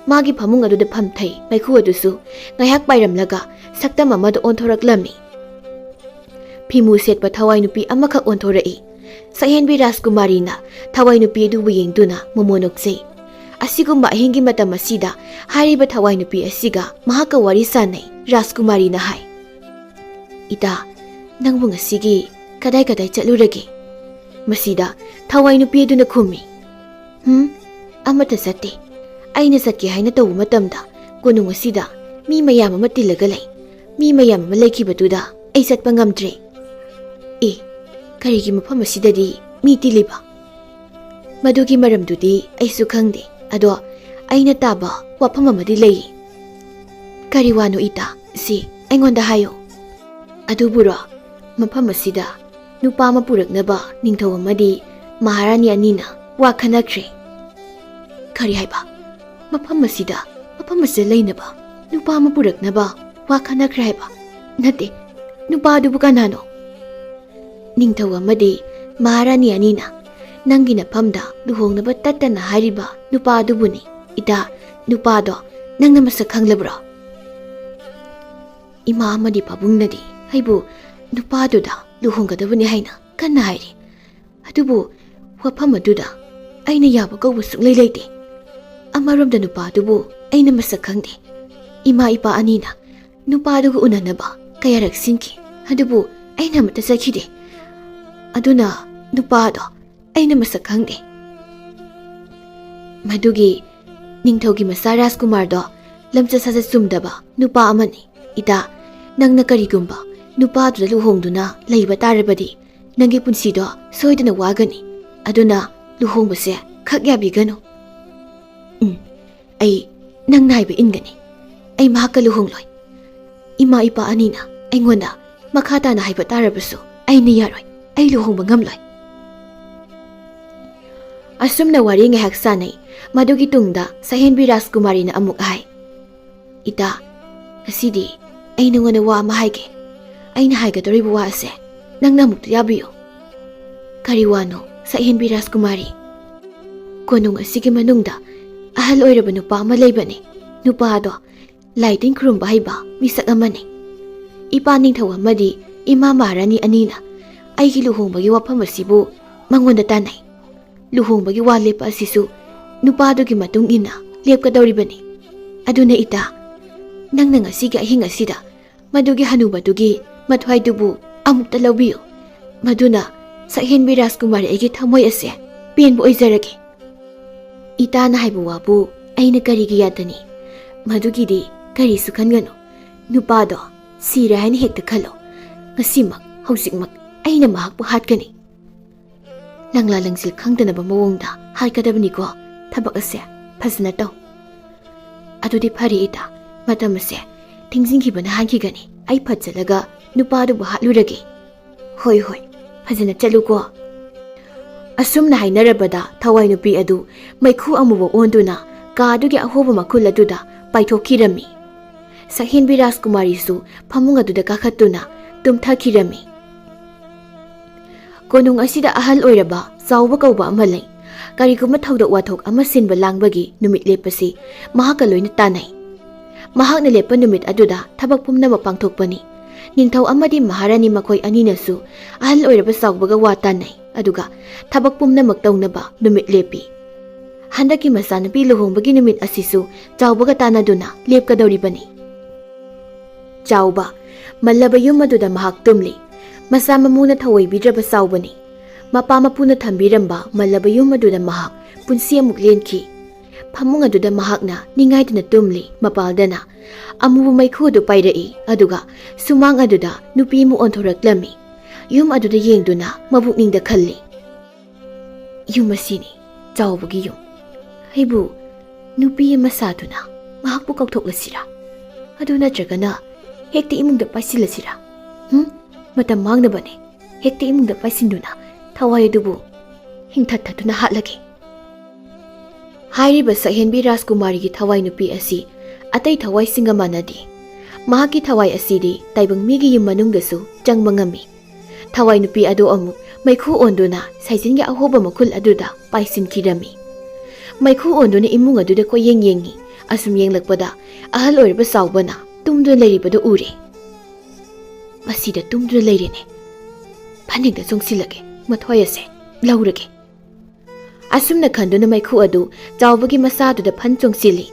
ꯃꯥꯒꯤ ꯐꯃꯨꯡ ꯑꯗꯨꯗ ꯐꯝꯊꯩ. ꯃꯩꯈꯨ ꯑꯗꯨꯁꯨ ꯉꯥꯏꯍꯥꯛ ꯄꯥꯏꯔꯝꯂꯒ ꯁꯛꯇꯝ ꯑꯃꯗ ꯑꯣꯟꯊꯣꯔꯛꯂꯝꯃꯤ. ꯐꯤꯃꯨ ꯁꯦꯠꯄ ꯊꯋꯥꯏ ꯅꯨꯄꯤ ꯑꯃꯈꯛ ꯑꯣꯟꯊꯣꯔꯛꯏ. ꯁꯛꯍꯦꯟꯕꯤ ꯔꯥꯖꯀꯨꯃꯥꯔꯤꯅ ꯊꯋꯥꯏ ꯅꯨꯄꯤ ꯑꯗꯨꯕꯨ ꯌꯦꯡꯗꯨꯅ ꯃꯣꯃꯣ ꯅꯣꯛꯆꯩ. ꯑꯁꯤꯒꯨꯝꯕ ꯑꯍꯤꯡꯒꯤ ꯃꯇꯝ ꯑꯁꯤꯗ ꯍꯥꯏꯔꯤꯕ ꯊꯋꯥꯏ ꯅꯨꯄꯤ ꯑꯁꯤꯒ ꯃꯍꯥꯛꯀ ꯋꯥꯔꯤ ꯁꯥꯟꯅꯩ. ꯔꯥꯖꯀꯨꯃꯥꯔꯤꯅ ꯍꯥꯏ, ꯏꯇꯥ, ꯅꯪꯕꯨ ꯉꯁꯤꯒꯤ ꯀꯗꯥꯏ ꯆꯠꯂꯨꯔꯒꯦ? ꯃꯁꯤꯗ ꯊꯋꯥꯏ ꯅꯨꯄꯤ ꯑꯗꯨꯅ ꯈꯨꯝꯃꯤ, ꯑꯃꯠꯇ ꯆꯠꯇꯦ. ꯑꯩꯅ ꯆꯠꯀꯦ ꯍꯥꯏꯅ ꯇꯧꯕ ꯃꯇꯝꯗ ꯀꯣꯅꯨꯡ ꯑꯁꯤꯗ ꯃꯤ ꯃꯌꯥꯝ ꯑꯃ ꯇꯤꯜꯂꯒ ꯂꯩ. ꯃꯤ ꯃꯌꯥꯝ ꯑꯃ ꯂꯩꯈꯤꯕꯗꯨꯗ ꯑꯩ ꯆꯠꯄ ꯉꯝꯗ꯭ꯔꯦ. ꯀꯔꯤꯒꯤ ꯃꯐꯝ ꯑꯁꯤꯗꯗꯤ ꯃꯤ ꯇꯤꯜꯂꯤꯕ? ꯃꯗꯨꯒꯤ ꯃꯔꯝꯗꯨꯗꯤ ꯑꯩꯁꯨ ꯈꯪꯗꯦ. ꯑꯗꯣ ꯑꯩꯅ ꯇꯥꯕ ꯋꯥꯐꯝ ꯑꯃꯗꯤ ꯂꯩ. ꯀꯔꯤ ꯋꯥꯅꯣ ꯏꯇꯥ? ꯁꯤ ꯑꯩꯉꯣꯟꯗ ꯍꯥꯏꯌꯣ. ꯑꯗꯨꯕꯨꯔꯣ, ꯃꯐꯝ ꯑꯁꯤꯗ ꯅꯨꯄꯥ ꯑꯃ ꯄꯨꯔꯛꯅꯕ ꯅꯤꯡꯊꯧ ꯑꯃꯗꯤ ꯃꯍꯥꯔꯥꯅꯤ ꯑꯅꯤꯅ ꯋꯥ ꯈꯟꯅꯈ꯭ꯔꯦ. ꯀꯔꯤ ꯍꯥꯏꯕ? ꯃꯐꯝ ꯑꯁꯤꯗ ꯂꯩꯅꯕ ꯅꯨꯄꯥ ꯑꯃ ꯄꯨꯔꯛꯅꯕ ꯋꯥ ꯈꯟꯅꯈ꯭ꯔꯦ ꯍꯥꯏꯕ? ꯅꯠꯇꯦ, ꯅꯨꯄꯥ ꯑꯗꯨꯕꯨ ꯀꯅꯥꯅꯣ? ꯅꯤꯡꯊꯧ ꯑꯃꯗꯤ ꯃꯍꯥꯔꯥꯅꯤ ꯑꯅꯤꯅ ꯅꯪꯒꯤ ꯅꯐꯝꯗ ꯂꯨꯍꯣꯡꯅꯕ ꯇꯠꯇꯅ ꯍꯥꯏꯔꯤꯕ ꯅꯨꯄꯥ ꯑꯗꯨꯕꯨꯅꯤ. ꯏꯇꯥ, ꯅꯨꯄꯥꯗꯣ ꯅꯪꯅ ꯃꯁꯛ ꯈꯪꯂꯕ꯭ꯔꯣ? ꯏꯃꯥ ꯑꯃꯗꯤ ꯄꯥꯕꯨꯡꯅꯗꯤ ꯑꯩꯕꯨ ꯅꯨꯄꯥꯗꯨꯗ ꯂꯨꯍꯣꯡꯒꯗꯕꯅꯤ ꯍꯥꯏꯅ ꯀꯟꯅ ꯍꯥꯏꯔꯤ. ꯑꯗꯨꯕꯨ ꯋꯥꯐꯝ ꯑꯗꯨꯗ ꯑꯩꯅ ꯌꯥꯕ ꯀꯧꯕ ꯁꯨꯛꯂꯩ ꯂꯩꯇꯦ. ꯑꯃꯔꯣꯝꯗ ꯅꯨꯄꯥꯗꯨꯕꯨ ꯑꯩꯅ ꯃꯁꯛ ꯈꯪꯗꯦ. ꯏꯃꯥ ꯏꯄꯥ ꯑꯅꯤꯅ ꯅꯨꯄꯥꯗꯨꯒ ꯎꯅꯅꯕ ꯀꯌꯥꯔꯛ ꯁꯤꯟꯈꯤ. ꯑꯗꯨꯕꯨ ꯑꯩꯅ ꯑꯃꯠꯇ ꯆꯠꯈꯤꯗꯦ. ꯑꯗꯨꯅ ꯅꯨꯄꯥꯗꯣ ꯑꯩꯅ ꯃꯁꯛ ꯈꯪꯗꯦ. ꯃꯗꯨꯒꯤ ꯅꯤꯡꯊꯧꯒꯤ ꯃꯆꯥ ꯔꯥꯖꯀꯨꯃꯥꯔꯗꯣ ꯂꯝꯆꯠ ꯁꯥꯖꯠ ꯆꯨꯝꯗꯕ ꯅꯨꯄꯥ ꯑꯃꯅꯤ. ꯏꯇꯥ, ꯅꯪꯅ ꯀꯔꯤꯒꯨꯝꯕ ꯅꯨꯄꯥꯗꯨꯗ ꯂꯨꯍꯣꯡꯗꯨꯅ ꯂꯩꯕ ꯇꯥꯔꯕꯗꯤ ꯅꯪꯒꯤ ꯄꯨꯟꯁꯤꯗꯣ ꯁꯣꯏꯗꯅ ꯋꯥꯒꯅꯤ. ꯑꯗꯨꯅ ꯂꯨꯍꯣꯡꯕꯁꯦ ꯈꯛ ꯌꯥꯕꯤꯒꯅꯨ. ꯑꯩ ꯅꯪꯅ ꯍꯥꯏꯕ ꯏꯟꯒꯅꯤ. ꯑꯩ ꯃꯍꯥꯛꯀ ꯂꯨꯍꯣꯡꯂꯣꯏ. ꯏꯃꯥ ꯏꯄꯥ ꯑꯅꯤꯅ ꯑꯩꯉꯣꯟꯗ ꯃꯈꯥ ꯇꯥꯅ ꯍꯥꯏꯕ ꯇꯥꯔꯕꯁꯨ ꯑꯩꯅ ꯌꯥꯔꯣꯏ. ꯑꯩ ꯂꯨꯍꯣꯡꯕ ꯉꯝꯂꯣꯏ. ꯑꯁꯨꯝꯅ ꯋꯥꯔꯤ ꯉꯥꯏꯍꯥꯛ ꯁꯥꯟꯅꯩ. ꯃꯗꯨꯒꯤ ꯇꯨꯡꯗ ꯁꯛꯍꯦꯟꯕꯤ ꯔꯥꯖꯀꯨꯃꯥꯔꯤꯅ ꯑꯃꯨꯛ ꯍꯥꯏ, ꯏꯇꯥ, ꯉꯁꯤꯗꯤ ꯑꯩ ꯅꯉꯣꯟꯗ ꯋꯥ ꯑꯃ ꯍꯥꯏꯒꯦ. ꯑꯩꯅ ꯍꯥꯏꯒꯗꯧꯔꯤꯕ ꯋꯥ ꯑꯁꯦ ꯅꯪꯅ ꯑꯃꯨꯛꯇ ꯌꯥꯕꯤꯌꯨ. ꯀꯔꯤ ꯋꯥꯅꯣ ꯁꯛꯍꯦꯟꯕꯤ ꯔꯥꯖꯀꯨꯃꯥꯔꯤ? ꯀꯣꯅꯨꯡ ꯑꯁꯤꯒꯤ ꯃꯅꯨꯡꯗ ꯑꯍꯜ ꯑꯣꯏꯔꯕ ꯅꯨꯄꯥ ꯑꯃ ꯂꯩꯕꯅꯤ. ꯅꯨꯄꯥꯗꯣ ꯂꯥꯏ ꯇꯤꯟ ꯈꯨꯔꯨꯝꯕ ꯍꯩꯕ ꯃꯤꯁꯛ ꯑꯃꯅꯤ. ꯏꯄꯥ ꯅꯤꯡꯊꯧ ꯑꯃꯗꯤ ꯏꯃꯥ ꯃꯍꯥꯔꯥꯅꯤ ꯑꯅꯤꯅ ꯑꯩꯒꯤ ꯂꯨꯍꯣꯡꯕꯒꯤ ꯋꯥꯐꯝ ꯑꯁꯤꯕꯨ ꯃꯉꯣꯟꯗ ꯇꯥꯟꯅꯩ. ꯂꯨꯍꯣꯡꯕꯒꯤ ꯋꯥ ꯂꯦꯞꯄ ꯑꯁꯤꯁꯨ ꯅꯨꯄꯥꯗꯨꯒꯤ ꯃꯇꯨꯡ ꯏꯟꯅ ꯂꯦꯞꯀꯗꯧꯔꯤꯕꯅꯤ. ꯑꯗꯨꯅ ꯏꯇꯥ, ꯅꯪꯅ ꯉꯁꯤꯒꯤ ꯑꯍꯤꯡ ꯑꯁꯤꯗ ꯃꯗꯨꯒꯤ ꯍꯅꯨꯕꯗꯨꯒꯤ ꯃꯊ꯭ꯋꯥꯏꯗꯨꯕꯨ ꯑꯃꯨꯛꯇ ꯂꯧꯕꯤꯌꯨ. ꯃꯗꯨꯅ ꯁꯛꯍꯦꯟꯕꯤ ꯔꯥꯖꯀꯨꯃꯥꯔꯤ ꯑꯩꯒꯤ ꯊꯃꯣꯏ ꯑꯁꯦ ꯄꯦꯟꯕ ꯑꯣꯏꯖꯔꯒꯦ. ꯏꯇꯥꯅ ꯍꯥꯏꯕ ꯋꯥꯕꯨ ꯑꯩꯅ ꯀꯔꯤꯒꯤ ꯌꯥꯗꯅꯤ? ꯃꯗꯨꯒꯤꯗꯤ ꯀꯔꯤꯁꯨ ꯈꯟꯒꯅꯨ. ꯅꯨꯄꯥꯗꯣ ꯁꯤꯔꯦ ꯍꯥꯏꯅ ꯍꯦꯛꯇ ꯈꯜꯂꯣ. ꯉꯁꯤꯃꯛ ꯍꯧꯖꯤꯛꯃꯛ ꯑꯩꯅ ꯃꯍꯥꯛꯄꯨ ꯍꯥꯠꯀꯅꯤ. ꯂꯪꯂꯥ ꯂꯪꯁꯤꯜ ꯈꯪꯗꯅꯕ ꯃꯑꯣꯡꯗ ꯍꯥꯠꯀꯗꯕꯅꯤꯀꯣ. ꯊꯕꯛ ꯑꯁꯦ ꯐꯖꯅ ꯇꯧ. ꯑꯗꯨꯗꯤ ꯐꯔꯦ ꯏꯇꯥ, ꯃꯇꯝ ꯑꯁꯦ ꯊꯤꯡꯖꯤꯟꯈꯤꯕꯅ ꯍꯥꯟꯈꯤꯒꯅꯤ ꯑꯩ ꯐꯠ ꯆꯠꯂꯒ ꯅꯨꯄꯥꯗꯨꯕꯨ ꯍꯥꯠꯂꯨꯔꯒꯦ ꯍꯣꯏ ꯍꯣꯏ ꯐꯖꯅ ꯆꯠꯂꯨꯀꯣ ꯑꯁꯨꯝꯅ ꯍꯥꯏꯅꯔꯕꯗ ꯊꯋꯥꯏ ꯅꯨꯄꯤ ꯑꯗꯨ ꯃꯩꯈꯨ ꯑꯃꯨꯕ ꯑꯣꯟꯗꯨꯅ ꯀꯥꯗꯨꯒꯤ ꯑꯍꯣꯕ ꯃꯈꯨꯜ ꯑꯗꯨꯗ ꯄꯥꯏꯊꯣꯛꯈꯤꯔꯝꯃꯤ ꯁꯛꯍꯦꯟꯕꯤ ꯔꯥꯖꯀꯨꯃꯥꯔꯤꯁꯨ ꯐꯃꯨꯡ ꯑꯗꯨꯗ ꯀꯥꯈꯠꯇꯨꯅ ꯇꯨꯝꯊꯈꯤꯔꯝꯃꯤ ꯀꯣꯅꯨꯡ ꯑꯁꯤꯗ ꯑꯍꯜ ꯑꯣꯏꯔꯕ ꯆꯥꯎꯕ ꯀꯧꯕ ꯑꯃ ꯂꯩ ꯀꯔꯤꯒꯨꯝꯕ ꯊꯧꯗꯣꯛ ꯋꯥꯊꯣꯛ ꯑꯃ ꯁꯤꯟꯕ ꯂꯥꯡꯕꯒꯤ ꯅꯨꯃꯤꯠ ꯂꯦꯞꯄꯁꯤ ꯃꯍꯥꯛꯀ ꯂꯣꯏꯅ ꯇꯥꯟꯅꯩ ꯃꯍꯥꯛꯅ ꯂꯦꯞꯄ ꯅꯨꯃꯤꯠ ꯑꯗꯨꯗ ꯊꯕꯛ ꯄꯨꯝꯅꯃꯛ ꯄꯥꯡꯊꯣꯛꯄꯅꯤ ꯅꯤꯡꯊꯧ ꯑꯃꯗꯤ ꯃꯍꯥꯔꯥꯅꯤ ꯃꯈꯣꯏ ꯑꯅꯤꯅꯁꯨ ꯑꯍꯜ ꯑꯣꯏꯔꯕ ꯆꯥꯎꯕꯒ ꯋꯥ ꯇꯥꯟꯅꯩ ꯑꯗꯨꯒ ꯊꯕꯛ ꯄꯨꯝꯅꯃꯛ ꯇꯧꯅꯕ ꯅꯨꯃꯤꯠ ꯂꯦꯞꯄꯤ ꯍꯟꯗꯛꯀꯤ ꯃꯆꯥꯅꯨꯄꯤ ꯂꯨꯍꯣꯡꯕꯒꯤ ꯅꯨꯃꯤꯠ ꯑꯁꯤꯁꯨ ꯆꯥꯎꯕꯒ ꯇꯥꯟꯅꯗꯨꯅ ꯂꯦꯞꯀꯗꯧꯔꯤꯕꯅꯤ ꯆꯥꯎꯕ ꯃꯜꯂꯕ ꯌꯨꯝ ꯑꯗꯨꯗ ꯃꯍꯥꯛ ꯇꯨꯝꯂꯤ ꯃꯆꯥ ꯃꯃꯨꯅ ꯊꯑꯣꯏꯕꯤꯗ꯭ꯔꯕ ꯆꯥꯎꯕꯅꯤ ꯃꯄꯥ ꯃꯄꯨꯅ ꯊꯝꯕꯤꯔꯝꯕ ꯃꯜꯂꯕ ꯌꯨꯝ ꯑꯗꯨꯗ ꯃꯍꯥꯛ ꯄꯨꯟꯁꯤ ꯑꯃꯨꯛ ꯂꯦꯟꯈꯤ ꯐꯃꯨꯡ ꯑꯗꯨꯗ ꯃꯍꯥꯛꯅ ꯅꯤꯡꯉꯥꯏꯗꯨꯅ ꯇꯨꯝꯂꯤ ꯃꯄꯥꯜꯗꯅ ꯑꯃꯨꯕ ꯃꯩꯈꯨ ꯑꯗꯨ ꯄꯥꯏꯔꯛꯏ ꯑꯗꯨꯒ ꯁꯨꯃꯥꯡ ꯑꯗꯨꯗ ꯅꯨꯄꯤ ꯑꯃ ꯑꯣꯟꯊꯣꯔꯛꯂꯝꯃꯤ ꯌꯨꯝ ꯑꯗꯨꯗ ꯌꯦꯡꯗꯨꯅ ꯃꯕꯨꯛꯅꯤꯡꯗ ꯈꯜꯂꯤ ꯌꯨꯝ ꯑꯁꯤꯅꯤ ꯆꯥꯎꯕꯒꯤ ꯌꯨꯝ ꯑꯩꯕꯨ ꯅꯨꯄꯤ ꯑꯃ ꯁꯥꯗꯨꯅ ꯃꯍꯥꯛꯄꯨ ꯀꯧꯊꯣꯛꯂꯁꯤꯔꯥ ꯑꯗꯨ ꯅꯠꯇ꯭ꯔꯒꯅ ꯍꯦꯛꯇ ꯏꯃꯨꯡꯗ ꯄꯥꯏꯁꯤꯜꯂꯁꯤꯔꯥ ꯃꯇꯝ ꯃꯥꯡꯅꯕꯅꯦ ꯍꯦꯛꯇ ꯏꯃꯨꯡꯗ ꯄꯥꯏꯁꯤꯟꯗꯨꯅ ꯊꯋꯥꯏ ꯑꯗꯨꯕꯨ ꯍꯤꯡꯊꯠꯊꯗꯨꯅ ꯍꯥꯠꯂꯒꯦ ꯍꯥꯏꯔꯤꯕ ꯁꯛꯍꯦꯟꯕꯤ ꯔꯥꯖꯀꯨꯃꯥꯔꯤꯒꯤ ꯊꯋꯥꯏ ꯅꯨꯄꯤ ꯑꯁꯤ ꯑꯇꯩ ꯊꯋꯥꯏꯁꯤꯡꯒ ꯃꯥꯟꯅꯗꯦ ꯃꯍꯥꯛꯀꯤ ꯊꯋꯥꯏ ꯑꯁꯤꯗꯤ ꯇꯥꯏꯕꯪ ꯃꯤꯒꯤ ꯌꯨꯝ ꯃꯅꯨꯡꯗꯁꯨ ꯆꯪꯕ ꯉꯝꯃꯤ ꯊꯋꯥꯏ ꯅꯨꯄꯤ ꯑꯗꯨ ꯑꯃꯨꯛ ꯃꯩꯈꯨ ꯑꯣꯟꯗꯨꯅ ꯁꯩꯖꯤꯟꯒꯤ ꯑꯍꯣꯕ ꯃꯈꯨꯜ ꯑꯗꯨꯗ ꯄꯥꯏꯁꯤꯟꯈꯤꯔꯝꯃꯤ ꯃꯩꯈꯨ ꯑꯣꯟꯗꯨꯅ ꯏꯃꯨꯡ ꯑꯗꯨꯗ ꯀꯣꯌꯦꯡ ꯌꯦꯡꯉꯤ ꯑꯁꯨꯝ ꯌꯦꯡꯂꯛꯄꯗ ꯑꯍꯜ ꯑꯣꯏꯔꯕ ꯆꯥꯎꯕꯅ ꯇꯨꯝꯗꯨꯅ ꯂꯩꯔꯤꯕꯗꯨ ꯎꯔꯦ ꯃꯁꯤꯗ ꯇꯨꯝꯗꯨꯅ ꯂꯩꯔꯦꯅꯦ ꯐꯅꯦꯛꯇ ꯆꯣꯡꯁꯤꯜꯂꯒꯦ ꯃꯊ꯭ꯋꯥꯏ ꯑꯁꯦ ꯂꯧꯔꯒꯦ ꯑꯁꯨꯝꯅ ꯈꯟꯗꯨꯅ ꯃꯩꯈꯨ ꯑꯗꯨ ꯆꯥꯎꯕꯒꯤ ꯃꯁꯥꯗꯨꯗ ꯐꯟ ꯆꯣꯡꯁꯤꯜꯂꯤ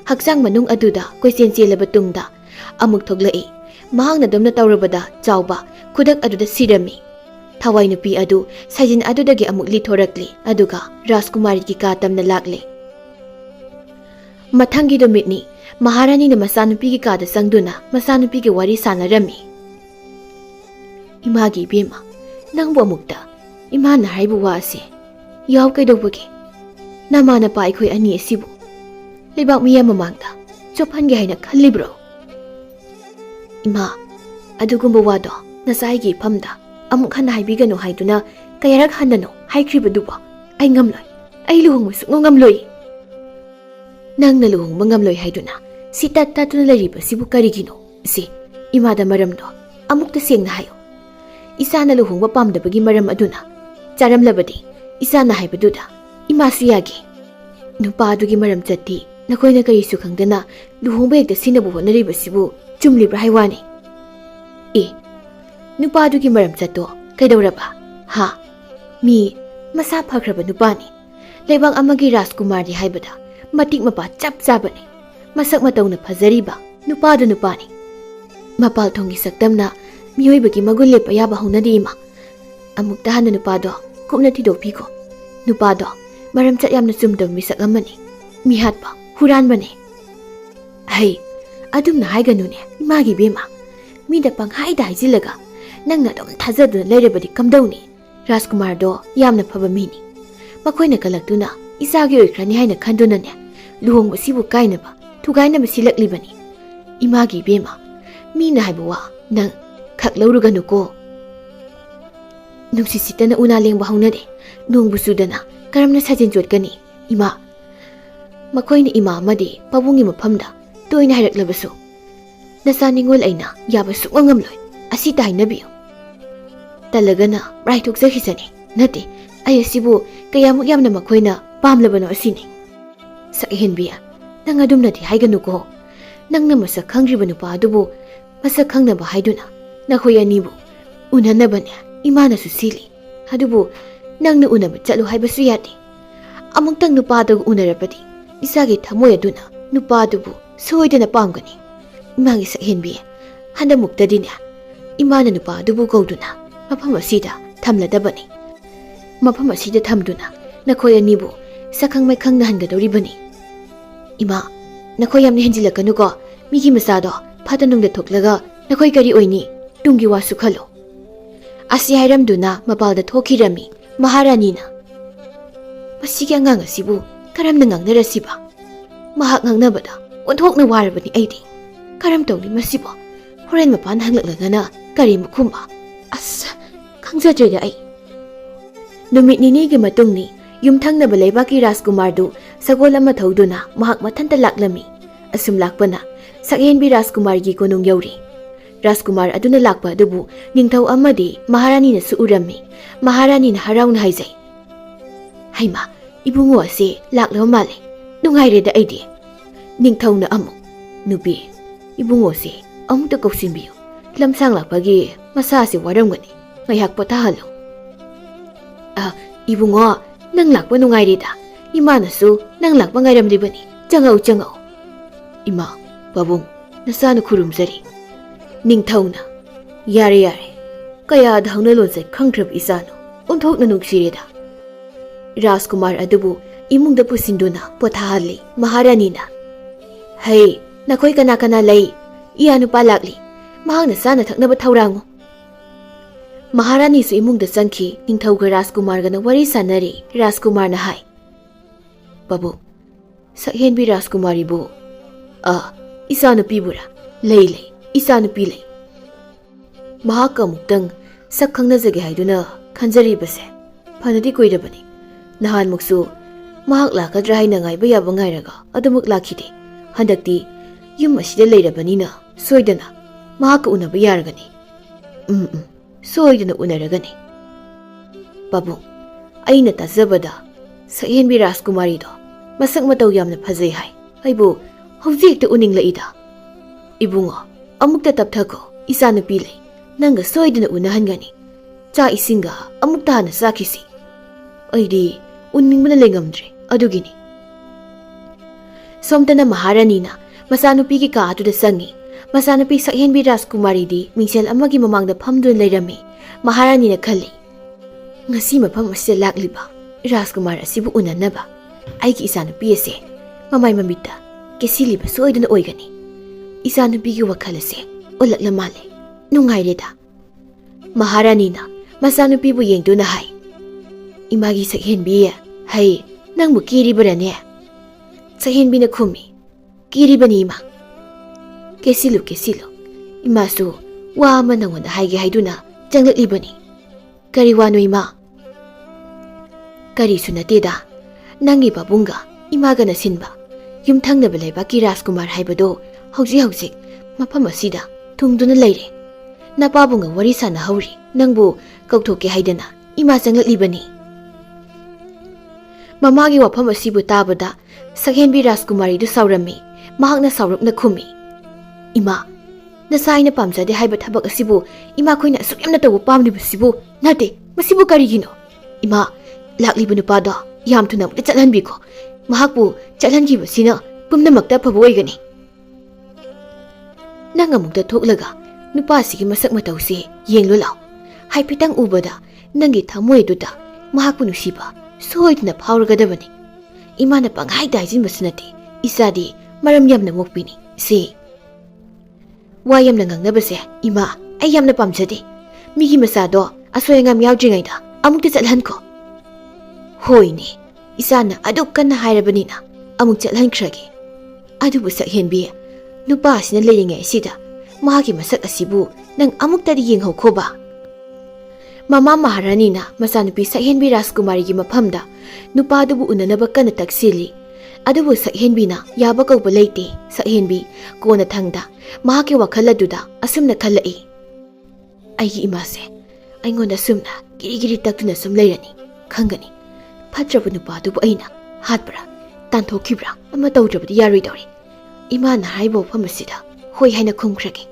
ꯍꯛꯆꯥꯡ ꯃꯅꯨꯡ ꯑꯗꯨꯗ ꯀꯣꯏꯆꯦꯟ ꯆꯦꯜꯂꯕ ꯇꯨꯡꯗ ꯑꯃꯨꯛ ꯊꯣꯛꯂꯛꯏ ꯃꯍꯥꯛꯅ ꯑꯗꯨꯝꯅ ꯇꯧꯔꯕꯗ ꯆꯥꯎꯕ ꯈꯨꯗꯛ ꯑꯗꯨꯗ ꯁꯤꯔꯝꯃꯤ ꯊꯋꯥꯏ ꯅꯨꯄꯤ ꯑꯗꯨ ꯁꯩꯖꯤꯟ ꯑꯗꯨꯗꯒꯤ ꯑꯃꯨꯛ ꯂꯤꯊꯣꯔꯛꯂꯤ ꯑꯗꯨꯒ ꯔꯥꯖꯀꯨꯃꯥꯔꯤꯒꯤ ꯀꯥ ꯇꯝꯅ ꯂꯥꯛꯂꯤ ꯃꯊꯪꯒꯤ ꯅꯨꯃꯤꯠꯅꯤ ꯃꯍꯥꯔꯥꯅꯤꯅ ꯃꯆꯥꯅꯨꯄꯤꯒꯤ ꯀꯥꯗ ꯆꯪꯗꯨꯅ ꯃꯆꯥꯅꯨꯄꯤꯒꯤ ꯋꯥꯔꯤ ꯁꯥꯟꯅꯔꯝꯃꯤ ꯏꯃꯥꯒꯤ ꯏꯕꯦꯝꯃ ꯅꯪꯕꯨ ꯑꯃꯨꯛꯇ ꯏꯃꯥꯅ ꯍꯥꯏꯕ ꯋꯥ ꯑꯁꯤ ꯌꯥꯎ ꯀꯩꯗꯧꯕꯒꯦ ꯅꯃꯥ ꯅꯄꯥ ꯑꯩꯈꯣꯏ ꯑꯅꯤ ꯑꯁꯤꯕꯨ ꯂꯩꯕꯥꯛ ꯃꯤꯌꯥꯝ ꯃꯃꯥꯡꯗ ꯆꯣꯞꯍꯟꯒꯦ ꯍꯥꯏꯅ ꯈꯜꯂꯤꯕ꯭ꯔꯣ ꯏꯃꯥ ꯑꯗꯨꯒꯨꯝꯕ ꯋꯥꯗꯣ ꯅꯆꯥꯏꯒꯤ ꯏꯐꯝꯗ ꯑꯃꯨꯛ ꯍꯟꯅ ꯍꯥꯏꯕꯤꯒꯅꯨ ꯍꯥꯏꯗꯨꯅ ꯀꯌꯥꯔꯛ ꯍꯟꯅꯅꯣ ꯍꯥꯏꯈ꯭ꯔꯤꯕꯗꯨꯕꯣ ꯑꯩ ꯉꯝꯂꯣꯏ ꯑꯩ ꯂꯨꯍꯣꯡꯕ ꯁꯨꯡꯉꯝ ꯉꯝꯂꯣꯏ ꯅꯪꯅ ꯂꯨꯍꯣꯡꯕ ꯉꯝꯂꯣꯏ ꯍꯥꯏꯗꯨꯅ ꯁꯤ ꯇꯠꯇꯨꯅ ꯂꯩꯔꯤꯕꯁꯤꯕꯨ ꯀꯔꯤꯒꯤꯅꯣ ꯁꯤ ꯏꯃꯥꯗ ꯃꯔꯝꯗꯣ ꯑꯃꯨꯛꯇ ꯁꯦꯡꯅ ꯍꯥꯏꯌꯨ ꯏꯆꯥꯅ ꯂꯨꯍꯣꯡꯕ ꯄꯥꯝꯗꯕꯒꯤ ꯃꯔꯝ ꯑꯗꯨꯅ ꯆꯥꯔꯝꯂꯕꯗꯤ ꯏꯆꯥꯅ ꯍꯥꯏꯕꯗꯨꯗ ꯏꯃꯥꯁꯨ ꯌꯥꯒꯦ ꯅꯨꯄꯥꯗꯨꯒꯤ ꯃꯔꯝ ꯆꯠꯇꯤ ꯅꯈꯣꯏꯅ ꯀꯔꯤꯁꯨ ꯈꯪꯗꯅ ꯂꯨꯍꯣꯡꯕ ꯍꯦꯛꯇ ꯁꯤꯟꯅꯕ ꯍꯣꯠꯅꯔꯤꯕꯁꯤꯕꯨ ꯆꯨꯝꯂꯤꯕ꯭ꯔꯥ ꯍꯥꯏꯋꯥꯅꯤ ꯑꯦ ꯅꯨꯄꯥꯗꯨꯒꯤ ꯃꯔꯝ ꯆꯠꯇꯣ ꯀꯩꯗꯧꯔꯕ ꯍꯥ ꯃꯤ ꯃꯁꯥ ꯐꯈ꯭ꯔꯕ ꯅꯨꯄꯥꯅꯤ ꯂꯩꯕꯥꯛ ꯑꯃꯒꯤ ꯔꯥꯖꯀꯨꯃꯥꯔꯤ ꯍꯥꯏꯕꯗ ꯃꯇꯤꯛ ꯃꯄꯥ ꯆꯞ ꯆꯥꯕꯅꯤ ꯃꯁꯛ ꯃꯇꯧꯅ ꯐꯖꯔꯤꯕ ꯅꯨꯄꯥꯗꯨ ꯅꯨꯄꯥꯅꯤ ꯃꯄꯥꯜ ꯊꯣꯡꯒꯤ ꯁꯛꯇꯝꯅ ꯃꯤꯑꯣꯏꯕꯒꯤ ꯃꯒꯨꯟ ꯂꯦꯞꯄ ꯌꯥꯕ ꯍꯧꯅꯗꯦ ꯏꯃꯥ ꯑꯃꯨꯛꯇ ꯍꯟꯅ ꯅꯨꯄꯥꯗꯣ ꯀꯨꯞꯅ ꯊꯤꯗꯣꯛꯄꯤꯈꯣ ꯅꯨꯄꯥꯗꯣ ꯃꯔꯝꯆꯠ ꯌꯥꯝꯅ ꯆꯨꯝꯗꯕ ꯃꯤꯁꯛ ꯑꯃꯅꯤ ꯃꯤꯍꯥꯠꯄ ꯍꯨꯔꯥꯟꯕꯅꯤ ꯍꯩ ꯑꯗꯨꯝꯅ ꯍꯥꯏꯒꯅꯨꯅꯦ ꯏꯃꯥꯒꯤ ꯏꯕꯦꯝꯃ ꯃꯤꯗ ꯄꯪꯍꯥꯏꯗ ꯍꯥꯏꯖꯤꯜꯂꯒ ꯅꯪꯅ ꯑꯗꯨꯝ ꯊꯥꯖꯗꯨꯅ ꯂꯩꯔꯕꯗꯤ ꯀꯝꯗꯧꯅꯤ ꯔꯥꯖꯀꯨꯃꯥꯔꯗꯣ ꯌꯥꯝꯅ ꯐꯕ ꯃꯤꯅꯤ ꯃꯈꯣꯏꯅ ꯀꯜꯂꯛꯇꯨꯅ ꯏꯆꯥꯒꯤ ꯑꯣꯏꯈ꯭ꯔꯅꯤ ꯍꯥꯏꯅ ꯈꯟꯗꯨꯅꯅꯦ ꯂꯨꯍꯣꯡꯕꯁꯤꯕꯨ ꯀꯥꯏꯅꯕ ꯊꯨꯒꯥꯏꯅꯕ ꯁꯤꯜꯂꯛꯂꯤꯕꯅꯤ ꯏꯃꯥꯒꯤ ꯏꯕꯦꯝꯃ ꯃꯤꯅ ꯍꯥꯏꯕ ꯋꯥ ꯅꯪ ꯈꯛ ꯂꯧꯔꯨꯒꯅꯨꯀꯣ ꯅꯨꯡꯁꯤꯠ ꯁꯤꯠꯇꯅ ꯎꯅꯥ ꯂꯦꯡꯕ ꯍꯧꯅꯗꯦ ꯅꯣꯡꯕꯨ ꯆꯨꯗꯅ ꯀꯔꯝꯅ ꯁꯥꯖꯤꯟ ꯆꯣꯠꯀꯅꯤ ꯏꯃꯥ ꯃꯈꯣꯏꯅ ꯏꯃꯥ ꯑꯃꯗꯤ ꯄꯥꯕꯨꯡꯒꯤ ꯃꯐꯝꯗ ꯇꯣꯏꯅ ꯍꯥꯏꯔꯛꯂꯕꯁꯨ ꯅꯆꯥ ꯅꯤꯡꯉꯣꯜ ꯑꯩꯅ ꯌꯥꯕ ꯁꯨꯛꯉꯝ ꯉꯝꯂꯣꯏ ꯑꯁꯤꯇ ꯍꯥꯏꯅꯕꯤꯌꯨ ꯇꯜꯂꯒꯅ ꯔꯥꯏꯊꯣꯛꯆꯈꯤꯁꯅꯤ ꯅꯠꯇꯦ ꯑꯩ ꯑꯁꯤꯕꯨ ꯀꯌꯥꯃꯨꯛ ꯌꯥꯝꯅ ꯃꯈꯣꯏꯅ ꯄꯥꯝꯂꯕꯅꯣ ꯑꯁꯤꯅꯤ ꯁꯛꯍꯦꯟꯕꯤ ꯅꯪ ꯑꯗꯨꯝꯅꯗꯤ ꯍꯥꯏꯒꯅꯨꯀꯣ ꯅꯪꯅ ꯃꯁꯛ ꯈꯪꯗ꯭ꯔꯤꯕ ꯅꯨꯄꯥ ꯑꯗꯨꯕꯨ ꯃꯁꯛ ꯈꯪꯅꯕ ꯍꯥꯏꯗꯨꯅ ꯅꯈꯣꯏ ꯑꯅꯤꯕꯨ ꯎꯅꯅꯕꯅꯦ ꯏꯃꯥꯅꯁꯨ ꯁꯤꯜꯂꯤ ꯑꯗꯨꯕꯨ ꯅꯪꯅ ꯎꯅꯕ ꯆꯠꯂꯨ ꯍꯥꯏꯕꯁꯨ ꯌꯥꯗꯦ ꯑꯃꯨꯛꯇꯪ ꯅꯨꯄꯥꯗꯨꯒ ꯎꯅꯔꯕꯗꯤ ꯏꯆꯥꯒꯤ ꯊꯃꯣꯏ ꯑꯗꯨꯅ ꯅꯨꯄꯥꯗꯨꯕꯨ ꯁꯣꯏꯗꯅ ꯄꯥꯝꯒꯅꯤ ꯏꯃꯥꯒꯤ ꯁꯛꯍꯦꯟꯕꯤ ꯍꯟꯗꯛꯃꯨꯛꯇꯗꯤꯅꯦ ꯏꯃꯥꯅ ꯅꯨꯄꯥ ꯑꯗꯨꯕꯨ ꯀꯧꯗꯨꯅ ꯃꯐꯝ ꯑꯁꯤꯗ ꯊꯝꯂꯗꯕꯅꯤ ꯃꯐꯝ ꯑꯁꯤꯗ ꯊꯝꯗꯨꯅ ꯅꯈꯣꯏ ꯑꯅꯤꯕꯨ ꯁꯛꯈꯪ ꯃꯥꯏꯈꯪꯅꯍꯟꯒꯗꯧꯔꯤꯕꯅꯤ ꯏꯃꯥ ꯅꯈꯣꯏ ꯌꯥꯝꯅ ꯍꯦꯟꯖꯤꯜꯂꯛꯀꯅꯨꯀꯣ ꯃꯤꯒꯤ ꯃꯆꯥꯗꯣ ꯐꯠꯇꯅꯨꯡꯗ ꯊꯣꯛꯂꯒ ꯅꯈꯣꯏ ꯀꯔꯤ ꯑꯣꯏꯅꯤ ꯇꯨꯡꯒꯤ ꯋꯥꯁꯨ ꯈꯜꯂꯨ ꯑꯁꯤ ꯍꯥꯏꯔꯝꯗꯨꯅ ꯃꯄꯥꯜꯗ ꯊꯣꯛꯈꯤꯔꯝꯃꯤ ꯃꯍꯥꯔꯥꯅꯤꯅ ꯃꯁꯤꯒꯤ ꯑꯉꯥꯡ ꯑꯁꯤꯕꯨ ꯀꯔꯝꯅ ꯉꯥꯡꯅꯔꯁꯤꯕ ꯃꯍꯥꯛ ꯉꯥꯡꯅꯕꯗ ꯑꯣꯟꯊꯣꯛꯅ ꯋꯥꯔꯕꯅꯤ ꯑꯩꯗꯤ Karam tawni masibo. Horen mapan hanglagana kari mukhuma. Asa, khangzadre ai. Numit nini gi matungni yumthangnaba leibaki Rajkumar du sagol ama thoduna mahak mathanta laklami. Asum lakpana sakhenbi Rajkumar gi konung yauri. Rajkumar aduna lakpa adubu ningthau amadi Maharani na su urami. Maharani na harauna haizai. Haima, ibungo ase laklaw male. Nungaire da aidi. Ningthau na amo. Nubi, ibungo se amukta koksinbiyo. Lamsang lakpagi masa se waramgani. Ngayak potahalo. Ibungo, nang lakpa nungaire da. Ima na su nang lakpa ngairamdibani. Changau. Ima, babung, nasana kurumzari. Ningthau na. Yare. Kaya adhangna lonsay khangkrab isano. Unthok na nugsirida. Rajkumar adubu imungda pusinduna pothahali Maharani na. Hey, nakoy kana lay. Iyano pa lakli. Mahang na sana thaknaba thawrango. Maharani su imungda sangki ningthau ga Rajkumar ga na wari sanari. Rajkumar na hai. Babu, sakhenbi Rajkumari bu. Isano pibura. Lay. Isano pilay. Mahaka muktang sakhang na zage haiduna khanjari base. Phanadi koirabani. Nahan muksu mahak lakadra haina ngaiba yaba ngairaga adumuk lakhide. Handakti yum asida leirabanina soidana mahaka unaba yaragani. Soidana unaragani. Babu, aina tazabada sakhenbi Rajkumari do masak matau yamna phajai hai. Aibu hojikta uninglaida. Ibungo, amukta tapthako isanu pilay. Nanga soidana unahangani. Cha isinga amukta hana sakisi. Aidi unningbana lengamdre adugini. Somtana Maharani na masanupi ki ka atuda sangi. Masanupi sakhenbi Rajkumari di mingsel amagi mamangda phamdun leirami. Maharani na khali. Ngasi mafam asida lakliba Rajkumar asibu unanaba. Aigi isanupi ase mamay mamita kesiliba soidana oigani. Isanupi ki wakhal ase ulakla male. Nungaireda. Maharani na masanupi bu yengduna hai. Imagi sakhenbi hai nangbu kiribarane. Sakhenbi na khumi kiribani ima. Kesilo. Imasu wa ama nangwanda haige haiduna janglakibani. Kari wano ima. Kari sunateda. Nangi babunga imaga na sinba. Yumthangnaba leibaki Rajkumar haibado hauzik mafam asida thungduna leire. Napabunga wari sana hauri nangbu kauthoke haidana ima janglakibani. Mamagi wafam asibu tabada sakhenbi Rajkumari du saurami. Mahakna saurapna khumi. Ima, nasaina pamjade haiba thabak asibu ima khoina sukyamna tawu pamlibasibu nate masibu karigino. Ima, laklibu nupado yam thuna mukta chathanbiko. Mahakpu chathankhibasina pumnamakta phaba oigani. Nang amukta thoklaga nupasigi masak matawse yenglo law. Haipitang ubada nangi thamoiduda mahakpu nusiba soidna phawragadabani. Imana panghai daijinbasu nate isadi maram yamna mokpini se. Wa yamna ngangnabase ima ai yamna pamjade. Migi masado asoyangam yaudringaida amukta chathanko. Hoine isana aduk kanna hairabanina amuk chathankrage. Adubu sakhenbi nupa asina leiringai sida mahagi masak asibu nang amuktadi yenghokhoba. Mama Maharani na masanupi sakhenbi Rajkumari gi maphamda nupa adubu unanaba kana taksili. Adubu sakhenbi na yaba kauba leite sakhenbi kona thangda mahaki wakhalladuda asumna khallai. Aigi imase aingonda sumna giri taktuna sum leirani khangani. Phatraba nupa adubu aina hatbra tanthokibra ama tawdrabadi yaroi dawri. Imana haibo phamasida hoi haina khumkhrage.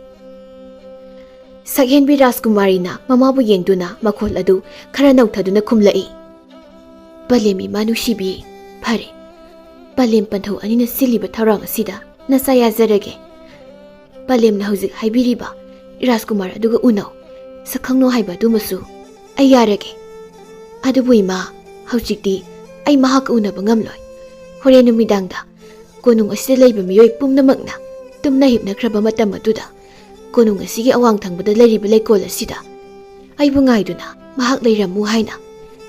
Sakhenbi Rajkumari na mamabu yengduna makhol adu khara nauthaduna khumlai. Balemi manusibi phare. Balem pantho anina siliba tharang asida nasaya zarage. Balem na hauzik haibiriba Rajkumar aduga unaw sakhangno haiba dumasu ay yarage. Adubu ima haujikti ay mahak unaba ngamloy. Hore numidangda konung asida leiba miyoy pumnamakna tumna hipnakraba matam aduda konung asigi awang thangbada leiriba leikol asida aibu ngaiduna mahak leiramu haina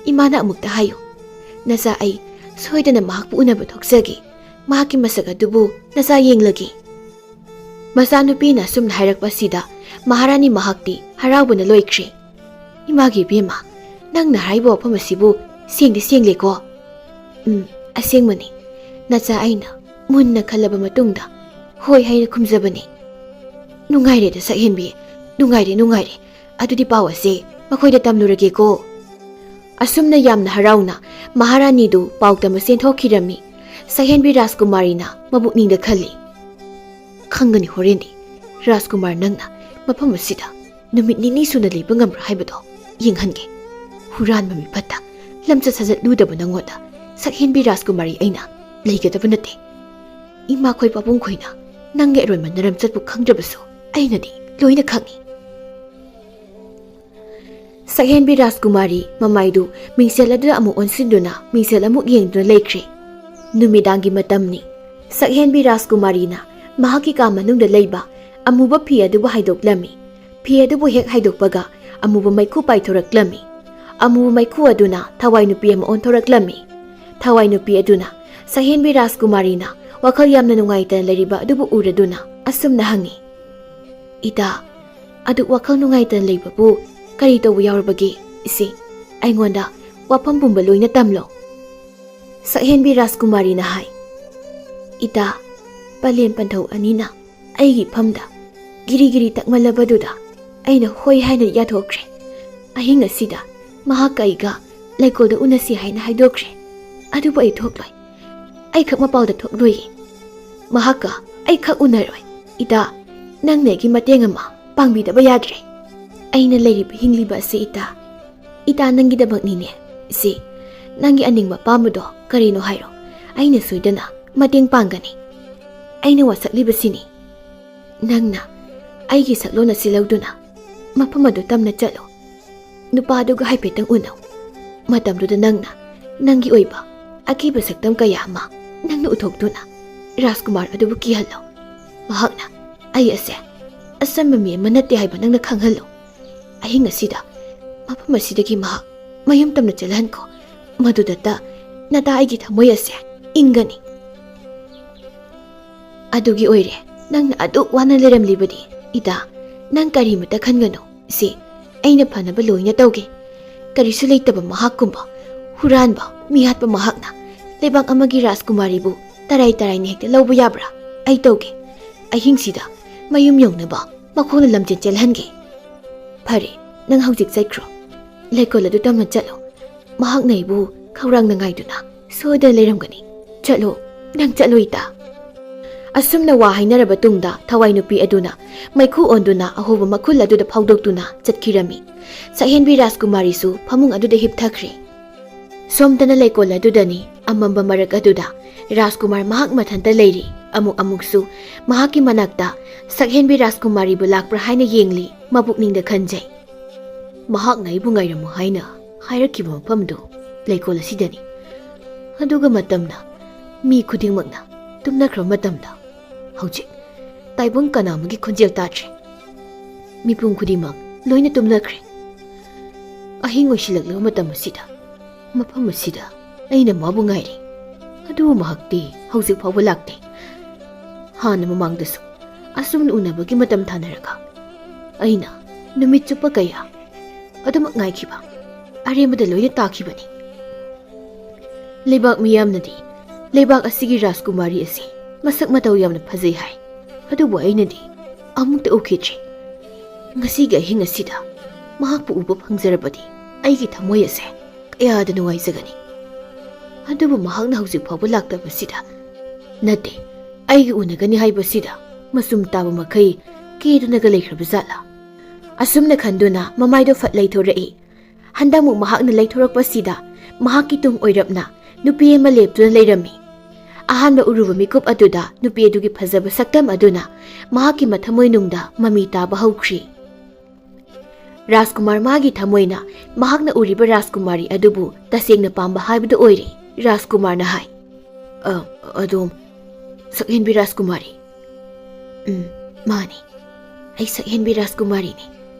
imana amukta hayo. Nasa ay soidana mahakpu unaba thoksagi mahaki masak adubu nasa yenglagi. Masanupina sumna hairakpasida Maharani mahakti haraubuna loikre. Imagi bima nangna haibo wafam asibu sengdi sengleko. Asengmani nacha aina munna khalaba matungda hoi haina khumjabani. Nungaire da sakhenbi nungaire adudi pawase makhoida tamnurage ko. Asumna yamna harauna Maharani du pawta masen thokhirami. Sakhenbi Rajkumarina mabukningda khali. Khangani horendi Rajkumar nangna mafam asida numit nini suna leiba ngamra haibado yinghange. Huran mami patta lamcha sajat ludaba nangoda Sakhenbi Rajkumari aina leigadaba nate. Ima khoi papung khoina nangge roi manaram chatpu khangdrabasu ainadi loina khangi. Sakhenbi Rajkumari mamaidu mingseladra amu onsinduna mingsel amuk yengduna leikre. Numidangi matamni Sakhenbi Rajkumarina mahaki ka manungda leiba amuba phi adubu haidoklami. Phi adubu hek haidokpaga amuba maikhu paithoraklami. Amuba maikhu aduna thawai nupi ama onthoraklami. Thawai nupi aduna Sakhenbi Rajkumarina wakhal yamna nungaitana leriba adubu uraduna asumna hangi. Ida adu wakhal nungaitana leibabu kari tawbu yaurabagi isi aingonda wafam pumba loina tamlo. Sakhenbi Rajkumarina hai. Ida palen panthau anina aigi phamda giri takmalabaduda aina hoi haina yathokre. Ahinga sida mahakaiga laikolda unasi haina haidokre. Adubu ai thokloi. Ai khak mapauda thokloi. Mahaka ai khak unaroi. Ida nangnegi mateng ama pangbidaba yadre. Aina leiriba hingliba ase ita nangidabaknine isi nangi aningba pamado karino hairo aina soidana mateng pangani. Aina wasaklibasini nangna aigi saklona silauduna mapamado tamna chalo nupaduga haipetang unaw matamduda nangna nangi oiba akiba saktam kaya ama nangna uthokduna Rajkumar adubu kihallo. Mahakna ai ase asamba mi manate haiba nangna khanghallo. Ahinga sida mapam asidagi mahak mayum tamna chalhan ko madudata nata aigi thamoy ase ingani. Adugi oire nangna aduk wana leramlibadi ida nang kari mata khangano si aina phanaba loina tawge. Karisu leitaba mahakkumba huranba mihatba mahakna lebak amagi Rajkumaribu tarai ni hekta lawbu yabra ai tawge. Ahingsida mayum yongnaba makhona lamchen chelhange. Phare nang haujik chaikro leikol adu tamna chalo mahak naibu khaurang na ngaiduna soda leiramgani chalo nang chalo ita. Asumna wa hainaraba tungda thawai nupi aduna maikhu onduna ahoba makhul aduda phawdoktuna chatkirami. Sakhenbi Rajkumari su phamung aduda hipthakre. Somtana leikol adudani amamba marak aduda Rajkumar mahak mathanta leiri amuk su mahaki manakta Sakhenbi Rajkumari bu lakpra haina yengli mabukningda khanjai. Mahak ngaibu ngairamu haina hairakiba mafamdu leikol asidani. Aduga matamna mi khudingmakna tumnakhra matamda hojik taibung kanamagi khonjel tatre. Mipung khudimak loina tumnakhre. Ahing oisilakla matam asida mafam asida aina mabu ngairi. Adu mahakti hojik phawba lakte. Hana mamangdasu asumna unabagi matam thanaraga aina numit chupa kaya adumak ngaikhiba aremada loina takhibani. Lebak miyamnadi lebak asigi Rajkumari asi masak matau yamna phajai hai. Adubu ainadi amukta ukhidre. Ngasiga ahinga sida mahakpu uba phangjarabadi aigi thamoy ase kayada nungaijagani. Adubu mahakna hojik phawba laktabasida nate aigi unagani haibasida masum taba makai kedunaga leikrabazala. Asumna khanduna mamaido fat leithorai. Handamuk mahakna leithorakpasida mahaki tung oirapna nupi ama leptuna leirami. Ahanba uruba mikup aduda nupi adugi phajaba saktam aduna mahaki mathamoy nungda mami taba haukhri. Rajkumar magi thamoyna mahakna uriba Rajkumari adubu tasengna pamba haibadu oire. Rajkumar na hai adom Sakhenbi Rajkumari. Mani ai Sakhenbi Rajkumari ni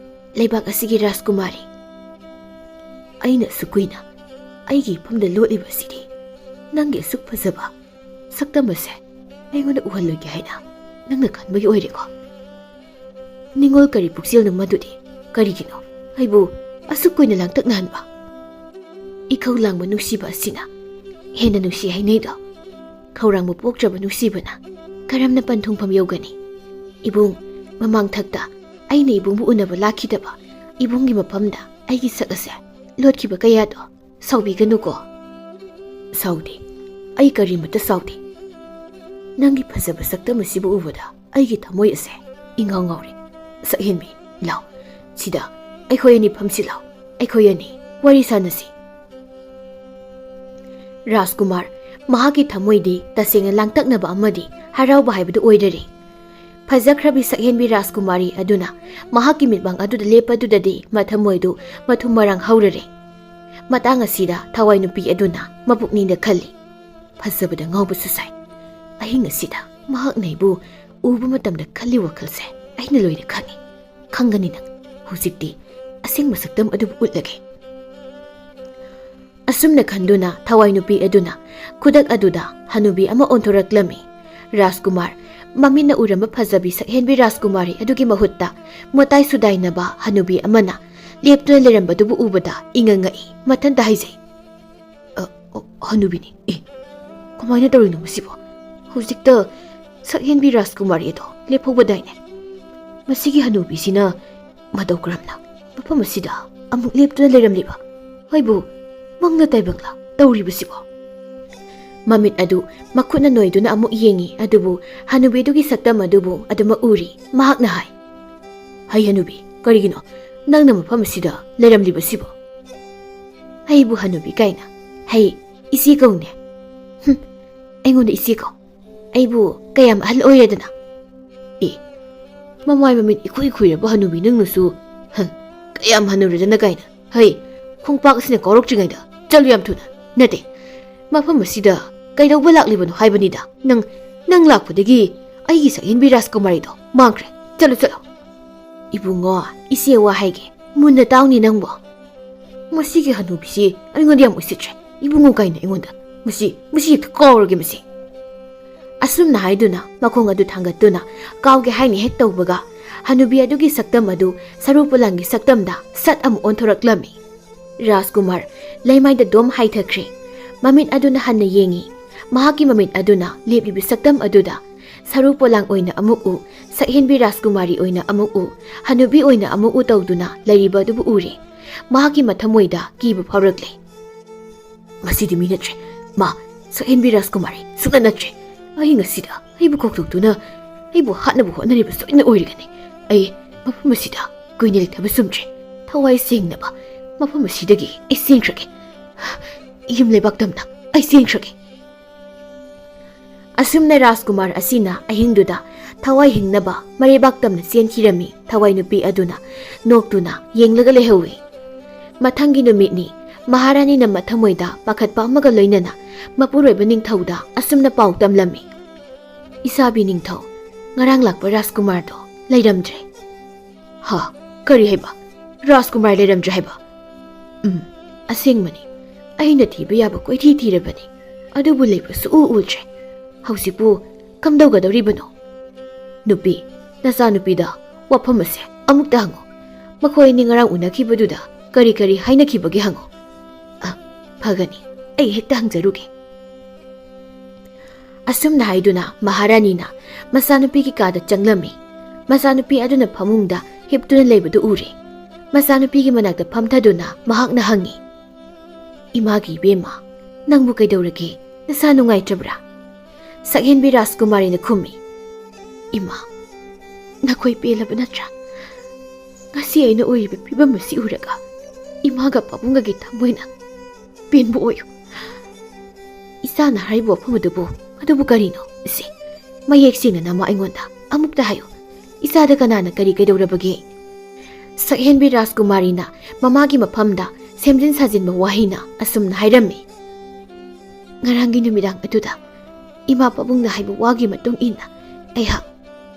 leibak asigi Rajkumari. Aina sukuina aigi phamda loliba sidi nangi suk phajaba saktamase aingona uhalloge haina nangna khanbagi oire ko. ꯅꯤꯡꯉꯣꯜ ꯀꯔꯤ ꯄꯨꯛꯆꯦꯜꯅꯣ ꯃꯗꯨꯗꯤ? ꯀꯔꯤꯒꯤꯅꯣ ꯑꯩꯕꯨ ꯑꯁꯨꯛ ꯀꯨꯏꯅ ꯂꯥꯡꯇꯛꯅꯍꯟꯕ? ꯏꯈꯧ ꯂꯥꯡꯕ ꯅꯨꯡꯁꯤꯕ ꯑꯁꯤꯅ ꯍꯦꯟꯅ ꯅꯨꯡꯁꯤ ꯍꯥꯏꯅꯩꯗꯣ꯫ ꯈꯧꯔꯥꯡꯕ ꯄꯣꯛꯇ꯭ꯔꯕ ꯅꯨꯡꯁꯤꯕꯅ ꯀꯔꯝꯅ ꯄꯟꯊꯨꯡꯐꯝ ꯌꯧꯒꯅꯤ? ꯏꯕꯨꯡ, ꯃꯃꯥꯡꯊꯛꯇ ꯑꯩꯅ ꯏꯕꯨꯡꯕꯨ ꯎꯅꯕ ꯂꯥꯛꯈꯤꯗꯕ ꯏꯕꯨꯡꯒꯤ ꯃꯐꯝꯗ ꯑꯩꯒꯤ ꯁꯛ ꯑꯁꯦ ꯂꯣꯠꯈꯤꯕ ꯀꯌꯥꯗꯣ ꯁꯥꯎꯕꯤꯒꯅꯨꯀꯣ꯫ ꯁꯥꯎꯗꯦ, ꯑꯩ ꯀꯔꯤꯃꯠꯇ ꯁꯥꯎꯗꯦ꯫ ꯅꯪꯒꯤ ꯐꯖꯕ ꯁꯛꯇꯝ ꯑꯁꯤꯕꯨ ꯎꯕꯗ ꯑꯩꯒꯤ ꯊꯃꯣꯏ ꯑꯁꯦ ꯏꯉꯥꯎ ꯉꯥꯎꯔꯦ꯫ ꯁꯛꯍꯦꯟꯕꯤ, ꯂꯥꯎ, ꯁꯤꯗ ꯑꯩꯈꯣꯏ ꯑꯅꯤ ꯐꯝꯁꯤ ꯂꯥꯎ, ꯑꯩꯈꯣꯏ ꯑꯅꯤ ꯋꯥꯔꯤ ꯁꯥꯟꯅꯁꯤ꯫ ꯔꯥꯖꯀꯨꯃꯥꯔ ꯃꯍꯥꯛꯀꯤ ꯊꯃꯣꯏꯗꯤ ꯇꯁꯦꯡꯅ ꯂꯥꯡꯇꯛꯅꯕ ꯑꯃꯗꯤ ꯍꯔꯥꯎꯕ ꯍꯥꯏꯕꯗꯨ ꯑꯣꯏꯔꯔꯦ꯫ ꯐꯖꯈ꯭ꯔꯕꯤ ꯁꯛꯍꯦꯟꯕꯤ ꯔꯥꯖꯀꯨꯃꯥꯔꯤ ꯑꯗꯨꯅ ꯃꯍꯥꯛꯀꯤ ꯃꯤꯠꯃꯥꯡ ꯑꯗꯨꯗ ꯂꯦꯞꯄꯗꯨꯗꯗꯤ ꯃꯊꯃꯣꯏꯗꯨ ꯃꯊꯨꯝ ꯃꯔꯥꯡ ꯍꯧꯔꯔꯦ꯫ ꯃꯇꯥꯡ ꯑꯁꯤꯗ ꯊꯋꯥꯏ ꯅꯨꯄꯤ ꯑꯗꯨꯅ ꯃꯄꯨꯛꯅꯤꯡꯗ ꯈꯜꯂꯤ, ꯐꯖꯕꯗ ꯉꯥꯎꯕꯁꯨ ꯁꯥꯏ꯫ ꯑꯍꯤꯡ ꯑꯁꯤꯗ ꯃꯍꯥꯛꯅ ꯑꯩꯕꯨ ꯎꯕ ꯃꯇꯝꯗ ꯈꯜꯂꯤ ꯋꯥꯈꯜꯁꯦ ꯑꯩꯅ ꯂꯣꯏꯅ ꯈꯪꯏ꯫ ꯈꯪꯒꯅꯤ ꯅꯪ, ꯍꯧꯖꯤꯛꯇꯤ ꯑꯁꯦꯡꯕ ꯁꯛꯇꯝ ꯑꯗꯨꯕꯨ ꯎꯠꯂꯒꯦ꯫ ꯑꯁꯨꯝꯅ ꯈꯟꯗꯨꯅ ꯊꯋꯥꯏ ꯅꯨꯄꯤ ꯑꯗꯨꯅ ꯈꯨꯗꯛ ꯑꯗꯨꯗ ꯍꯅꯨꯕꯤ ꯑꯃ ꯑꯣꯟꯊꯣꯔꯛꯂꯝꯃꯤ꯫ ꯔꯥꯖꯀꯨꯃꯥꯔ ꯃꯃꯤꯠꯅ ꯎꯔꯝꯕ ꯐꯖꯕꯤ ꯁꯛꯍꯦꯟꯕꯤ ꯔꯥꯖꯀꯨꯃꯥꯔꯤ ꯑꯗꯨꯒꯤ ꯃꯍꯨꯠꯇ ꯃꯣꯇꯥꯏ ꯁꯨꯗꯥꯏꯅꯕ ꯍꯅꯨꯕꯤ ꯑꯃꯅ ꯂꯦꯞꯇꯨꯅ ꯂꯩꯔꯝꯕꯗꯨꯕꯨ ꯎꯕꯗ ꯏꯉꯛꯉꯛꯏ, ꯃꯊꯟꯇ ꯍꯥꯏꯖꯩ, ꯍꯅꯨꯕꯤꯅꯤ꯫ ꯀꯃꯥꯏꯅ ꯇꯧꯔꯤꯅꯣ ꯃꯁꯤꯕꯣ? ꯍꯧꯖꯤꯛꯇ ꯁꯛꯍꯦꯟꯕꯤ ꯔꯥꯖꯀꯨꯃꯥꯔꯤ ꯑꯗꯣ ꯂꯦꯞꯍꯧꯕꯗꯥꯏꯅꯦ? ꯃꯁꯤꯒꯤ ꯍꯅꯨꯕꯤꯁꯤꯅ ꯃꯇꯧ ꯀꯔꯝꯅ ꯃꯐꯝ ꯑꯁꯤꯗ ꯑꯃꯨꯛ ꯂꯦꯞꯇꯨꯅ ꯂꯩꯔꯝꯂꯤꯕ? ꯑꯩꯕꯨ ꯃꯪꯂ ꯇꯥꯏꯕꯪꯂ ꯇꯧꯔꯤꯕꯁꯤꯕꯣ? ꯃꯃꯤꯠ ꯑꯗꯨ ꯃꯈꯨꯠꯅ ꯅꯣꯏꯗꯨꯅ ꯑꯃꯨꯛ ꯌꯦꯡꯉꯤ, ꯑꯗꯨꯕꯨ ꯍꯅꯨꯕꯤꯗꯨꯒꯤ ꯁꯛꯇꯝ ꯑꯗꯨꯕꯨ ꯑꯗꯨꯃꯛ ꯎꯔꯤ꯫ ꯃꯍꯥꯛꯅ ꯍꯥꯏ, ꯍꯩ ꯍꯅꯨꯕꯤ, ꯀꯔꯤꯒꯤꯅꯣ ꯅꯪꯅ ꯃꯐꯝ ꯑꯁꯤꯗ ꯂꯩꯔꯝꯂꯤꯕꯁꯤꯕꯣ? ꯑꯩꯕꯨ ꯍꯅꯨꯕꯤ ꯀꯥꯏꯅ? ꯍꯩ, ꯏꯆꯦ ꯀꯧꯅꯦ꯫ ꯑꯩꯉꯣꯟꯗ ꯏꯆꯦ ꯀꯧ, ꯑꯩꯕꯨ ꯀꯌꯥꯝ ꯑꯍꯜ ꯑꯣꯏꯔꯦꯗꯅ? ꯃꯃꯥꯏ ꯃꯃꯤꯠ ꯏꯈꯨꯏ ꯈꯨꯏꯔꯕ ꯍꯅꯨꯕꯤ ꯅꯪꯅꯁꯨ ꯀꯌꯥꯝ ꯍꯟꯅꯨꯔꯗꯅ ꯀꯥꯏꯅ? ꯍꯩ, ꯈꯣꯡꯄꯥꯛ ꯑꯁꯤꯅ ꯀꯥꯎꯔꯛꯇ꯭ꯔꯤꯉꯩꯗ ꯆꯠꯂꯨ ꯌꯥꯝ ꯊꯨꯅ꯫ ꯅꯠꯇꯦ, ꯃꯐꯝ ꯑꯁꯤꯗ ꯀꯩꯗꯧꯕ ꯂꯥꯛꯂꯤꯕꯅꯣ ꯍꯥꯏꯕꯅꯤꯗ꯫ ꯅꯪ ꯂꯥꯛꯄꯗꯒꯤ ꯑꯩꯒꯤ ꯁꯛꯍꯦꯟꯕꯤ ꯔꯥꯖꯀꯨꯃꯥꯔꯤꯗꯣ ꯃꯥꯡꯈ꯭ꯔꯦ꯫ ꯆꯠꯂꯨ ꯆꯠꯂꯨ꯫ ꯏꯕꯨꯡꯉꯣ, ꯏꯆꯦ ꯋꯥ ꯍꯥꯏꯒꯦ, ꯃꯨꯟꯅ ꯇꯥꯎꯅꯤ ꯅꯪꯕꯣ꯫ ꯃꯁꯤꯒꯤ ꯍꯅꯨꯕꯤꯁꯤ ꯑꯩꯉꯣꯟꯗ ꯌꯥꯝ ꯎꯁꯤꯠꯇ꯭ꯔꯦ꯫ ꯏꯕꯨꯡꯉꯣ ꯀꯥꯏꯅ ꯑꯩꯉꯣꯟꯗ ꯃꯁꯤ ꯍꯦꯛꯇ ꯀꯥꯎꯔꯒꯦ ꯃꯁꯤ꯫ ꯑꯁꯨꯝꯅ ꯍꯥꯏꯗꯨꯅ ꯃꯈꯣꯡ ꯑꯗꯨ ꯊꯥꯡꯒꯠꯇꯨꯅ ꯀꯥꯎꯒꯦ ꯍꯥꯏꯅ ꯍꯦꯛ ꯇꯧꯕꯒ ꯍꯅꯨꯕꯤ ꯑꯗꯨꯒꯤ ꯁꯛꯇꯝ ꯑꯗꯨ ꯁꯔꯨ ꯄꯣꯂꯥꯡꯒꯤ ꯁꯛꯇꯝꯗ ꯁꯠ ꯑꯃꯨꯛ ꯑꯣꯟꯊꯣꯔꯛꯂꯝꯃꯤ꯫ ꯔꯥꯖꯀꯨꯃꯥꯔ ꯂꯩꯃꯥꯏꯗ ꯗꯣꯝ ꯍꯥꯏꯊꯈ꯭ꯔꯦ꯫ ꯃꯃꯤꯠ ꯑꯗꯨꯅ ꯍꯟꯅ ꯌꯦꯡꯉꯤ꯫ ꯃꯍꯥꯛꯀꯤ ꯃꯃꯤꯠ ꯑꯗꯨꯅ ꯂꯦꯞꯂꯤꯕ ꯁꯛꯇꯝ ꯑꯗꯨꯗ ꯁꯔꯨ ꯄꯣꯂꯥꯡ ꯑꯣꯏꯅ ꯑꯃꯨꯛ ꯎ, ꯁꯛꯍꯦꯟꯕꯤ ꯔꯥꯖꯀꯨꯃꯥꯔꯤ ꯑꯣꯏꯅ ꯑꯃꯨꯛ ꯎ, ꯍꯅꯨꯕꯤ ꯑꯣꯏꯅ ꯑꯃꯨꯛ ꯎ ꯇꯧꯗꯨꯅ ꯂꯩꯔꯤꯕ ꯑꯗꯨꯕꯨ ꯎꯔꯦ꯫ ꯃꯍꯥꯛꯀꯤ ꯃꯊꯃꯣꯏꯗ ꯀꯤꯕ ꯐꯥꯎꯔꯛꯂꯦ꯫ ꯃꯁꯤꯗꯤ ꯃꯤ ꯅꯠꯇ꯭ꯔꯦ, ꯃꯥ ꯁꯛꯍꯦꯟꯕꯤ ꯔꯥꯖꯀꯨꯃꯥꯔꯤ ꯁꯨꯛꯅꯠ ꯅꯠꯇ꯭ꯔꯦ꯫ ꯑꯩ ꯉꯁꯤꯗ ꯑꯩꯕꯨ ꯀꯧꯊꯣꯛꯇꯨꯅ ꯑꯩꯕꯨ ꯍꯥꯠꯅꯕ ꯍꯣꯠꯅꯔꯤꯕ ꯁꯣꯏꯗꯅ ꯑꯣꯏꯔꯒꯅꯤ꯫ ꯑꯩ ꯃꯐꯝ ꯑꯁꯤꯗ ꯀꯨꯏꯅ ꯂꯩꯊꯕ ꯆꯨꯝꯗ꯭ꯔꯦ꯫ ꯊꯋꯥꯏ ꯁꯦꯡꯅꯕ ꯃꯐꯝ ꯑꯁꯤꯗꯒꯤ ꯑꯩ ꯆꯦꯟꯈ꯭ꯔꯒꯦ꯫ ꯌꯨꯝ ꯂꯩꯕꯥꯛꯇꯝꯅ ꯑꯩ ꯆꯦꯟꯈ꯭ꯔꯒꯦ꯫ ꯑꯁꯨꯝꯅ ꯔꯥꯖꯀꯨꯃꯥꯔ ꯑꯁꯤꯅ ꯑꯍꯤꯡꯗꯨꯗ ꯊꯋꯥꯏ ꯍꯤꯡꯅꯕ ꯃꯔꯩꯕꯥꯛꯇꯝꯅ ꯆꯦꯟꯈꯤꯔꯝꯃꯤ꯫ ꯊꯋꯥꯏ ꯅꯨꯄꯤ ꯑꯗꯨꯅ ꯅꯣꯛꯇꯨꯅ ꯌꯦꯡꯂꯒ ꯂꯩꯍꯧꯏ꯫ ꯃꯊꯪꯒꯤ ꯅꯨꯃꯤꯠꯅꯤ꯫ ꯃꯍꯥꯔꯥꯅꯤꯅ ꯃꯊꯃꯣꯏꯗ ꯄꯥꯈꯠꯄ ꯑꯃꯒ ꯂꯣꯏꯅꯅ ꯃꯄꯨꯔꯣꯏꯕ ꯅꯤꯡꯊꯧꯗ ꯑꯁꯨꯝꯅ ꯄꯥꯎ ꯇꯝꯂꯝꯃꯤ, ꯏꯁꯥꯕꯤ ꯅꯤꯡꯊꯧ, ꯉꯔꯥꯡ ꯂꯥꯛꯄ ꯔꯥꯖꯀꯨꯃꯥꯔꯗꯣ ꯂꯩꯔꯝꯗ꯭ꯔꯦ꯫ ꯀꯔꯤ ꯍꯥꯏꯕ? ꯔꯥꯖꯀꯨꯃꯥꯔ ꯂꯩꯔꯝꯗ꯭ꯔꯦ ꯍꯥꯏꯕ? ꯑꯁꯦꯡꯕꯅꯤ, ꯑꯩꯅ ꯊꯤꯕ ꯌꯥꯕ ꯀꯣꯏꯊꯤ ꯊꯤꯔꯕꯅꯤ, ꯑꯗꯨꯕꯨ ꯂꯩꯕ ꯁꯨꯛꯎ ꯎꯗ꯭ꯔꯦ꯫ ꯍꯧꯖꯤꯛꯄꯨ ꯀꯝꯗꯧꯒꯗꯧꯔꯤꯕꯅꯣ? ꯅꯨꯄꯤ, ꯅꯆꯥꯅꯨꯄꯤꯗ ꯋꯥꯐꯝ ꯑꯁꯦ ꯑꯃꯨꯛꯇ ꯍꯪꯉꯨ꯫ ꯃꯈꯣꯏ ꯑꯅꯤ ꯉꯔꯥꯡ ꯎꯅꯈꯤꯕꯗꯨꯗ ꯀꯔꯤ ꯀꯔꯤ ꯍꯥꯏꯅꯈꯤꯕꯒꯦ ꯍꯪꯉꯨ꯫ ꯐꯒꯅꯤ, ꯑꯩ ꯍꯦꯛꯇ ꯍꯪꯖꯔꯨꯒꯦ꯫ ꯑꯁꯨꯝꯅ ꯍꯥꯏꯗꯨꯅ ꯃꯍꯥꯔꯥꯅꯤꯅ ꯃꯆꯥꯅꯨꯄꯤꯒꯤ ꯀꯥꯗ ꯆꯪꯂꯝꯃꯤ꯫ ꯃꯆꯥꯅꯨꯄꯤ ꯑꯗꯨꯅ ꯐꯃꯨꯡꯗ ꯍꯤꯞꯇꯨꯅ ꯂꯩꯕꯗꯨ ꯎꯔꯦ꯫ ꯃꯆꯥꯅꯨꯄꯤꯒꯤ ꯃꯅꯥꯛꯇ ꯐꯝꯊꯗꯨꯅ ꯃꯍꯥꯛꯅ ꯍꯪꯉꯤ, ꯏꯃꯥꯒꯤ ꯏꯕꯦꯝꯃ, ꯅꯪꯕꯨ ꯀꯩꯗꯧꯔꯒꯦ? ꯅꯁꯥ ꯅꯨꯡꯉꯥꯏꯇ꯭ꯔꯕ꯭ꯔꯥ? ꯁꯛꯍꯦꯟꯕꯤ ꯔꯥꯖꯀꯨꯃꯥꯔꯤꯅ ꯈꯨꯝꯃꯤ, ꯏꯃꯥ, ꯅꯈꯣꯏ ꯄꯦꯜꯂꯕ ꯅꯠꯇ꯭ꯔꯥ? ꯉꯁꯤ ꯑꯩꯅ ꯑꯣꯏꯔꯤꯕ ꯐꯤꯕꯝ ꯑꯁꯤ ꯎꯔꯒ ꯏꯃꯥꯒ ꯄꯥꯕꯨꯡꯒꯒꯤ ꯊꯃꯣꯏꯅ ꯄꯦꯟꯕ ꯑꯣꯏꯌꯨ꯫ ꯏꯆꯥꯅ ꯍꯥꯏꯔꯤꯕ ꯋꯥꯐꯝ ꯑꯗꯨꯕꯨ ꯀꯔꯤꯅꯣ? ꯏꯆꯦ, ꯃꯌꯦꯛ ꯁꯦꯡꯅ ꯅꯃꯥ ꯑꯩꯉꯣꯟꯗ ꯑꯃꯨꯛꯇ ꯍꯥꯏꯌꯨ꯫ ꯏꯆꯥꯗ ꯀꯅꯥꯅ ꯀꯔꯤ ꯀꯩꯗꯧꯔꯕꯒꯦ? ꯁꯛꯍꯦꯟꯕꯤ ꯔꯥꯖꯀꯨꯃꯥꯔꯤꯅ ꯃꯃꯥꯒꯤ ꯃꯐꯝꯗ ꯁꯦꯝꯖꯤꯟ ꯁꯥꯖꯤꯟꯕ ꯋꯥꯍꯩꯅ ꯑꯁꯨꯝꯅ ꯍꯥꯏꯔꯝꯃꯤ, ꯉꯔꯥꯡꯒꯤ ꯅꯨꯃꯤꯗꯥꯡ ꯑꯗꯨꯗ ꯏꯃꯥ ꯄꯥꯕꯨꯡꯅ ꯍꯥꯏꯕ ꯋꯥꯒꯤ ꯃꯇꯨꯡ ꯏꯟꯅ ꯑꯩꯍꯥꯛ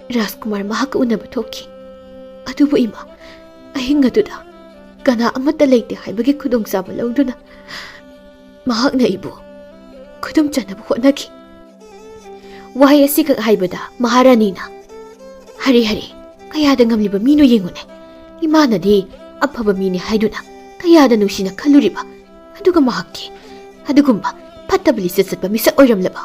ꯔꯥꯖꯀꯨꯃꯥꯔ ꯃꯍꯥꯛꯀ ꯎꯅꯕ ꯊꯣꯛꯈꯤ꯫ ꯑꯗꯨꯕꯨ ꯏꯃꯥ, ꯑꯍꯤꯡ ꯑꯗꯨꯗ ꯀꯅꯥ ꯑꯃꯠꯇ ꯂꯩꯇꯦ ꯍꯥꯏꯕꯒꯤ ꯈꯨꯗꯣꯡꯆꯥꯕ ꯂꯧꯗꯨꯅ ꯃꯍꯥꯛꯅ ꯑꯩꯕꯨ ꯈꯨꯗꯨꯝ ꯆꯟꯅꯕ ꯍꯣꯠꯅꯈꯤ꯫ ꯋꯥꯍꯩ ꯑꯁꯤꯈꯛ ꯍꯥꯏꯕꯗ ꯃꯍꯥꯔꯥꯅꯤꯅ, ꯍꯔꯦ ꯍꯔꯦ, ꯀꯌꯥꯗ ꯉꯝꯂꯤꯕ ꯃꯤꯅꯣ ꯌꯦꯡꯉꯨꯅꯦ ꯏꯃꯥꯅꯗꯤ ꯑꯐꯕ ꯃꯤꯅꯤ ꯍꯥꯏꯗꯨꯅ ꯀꯌꯥꯗ ꯅꯨꯡꯁꯤꯅ ꯈꯜꯂꯨꯔꯤꯕ ꯑꯗꯨꯒ ꯃꯍꯥꯛꯇꯤ ꯑꯗꯨꯒꯨꯝꯕ ꯐꯠꯇꯕ ꯂꯤꯆꯠ ꯆꯠꯄ ꯃꯤꯁꯛ ꯑꯣꯏꯔꯝꯂꯕ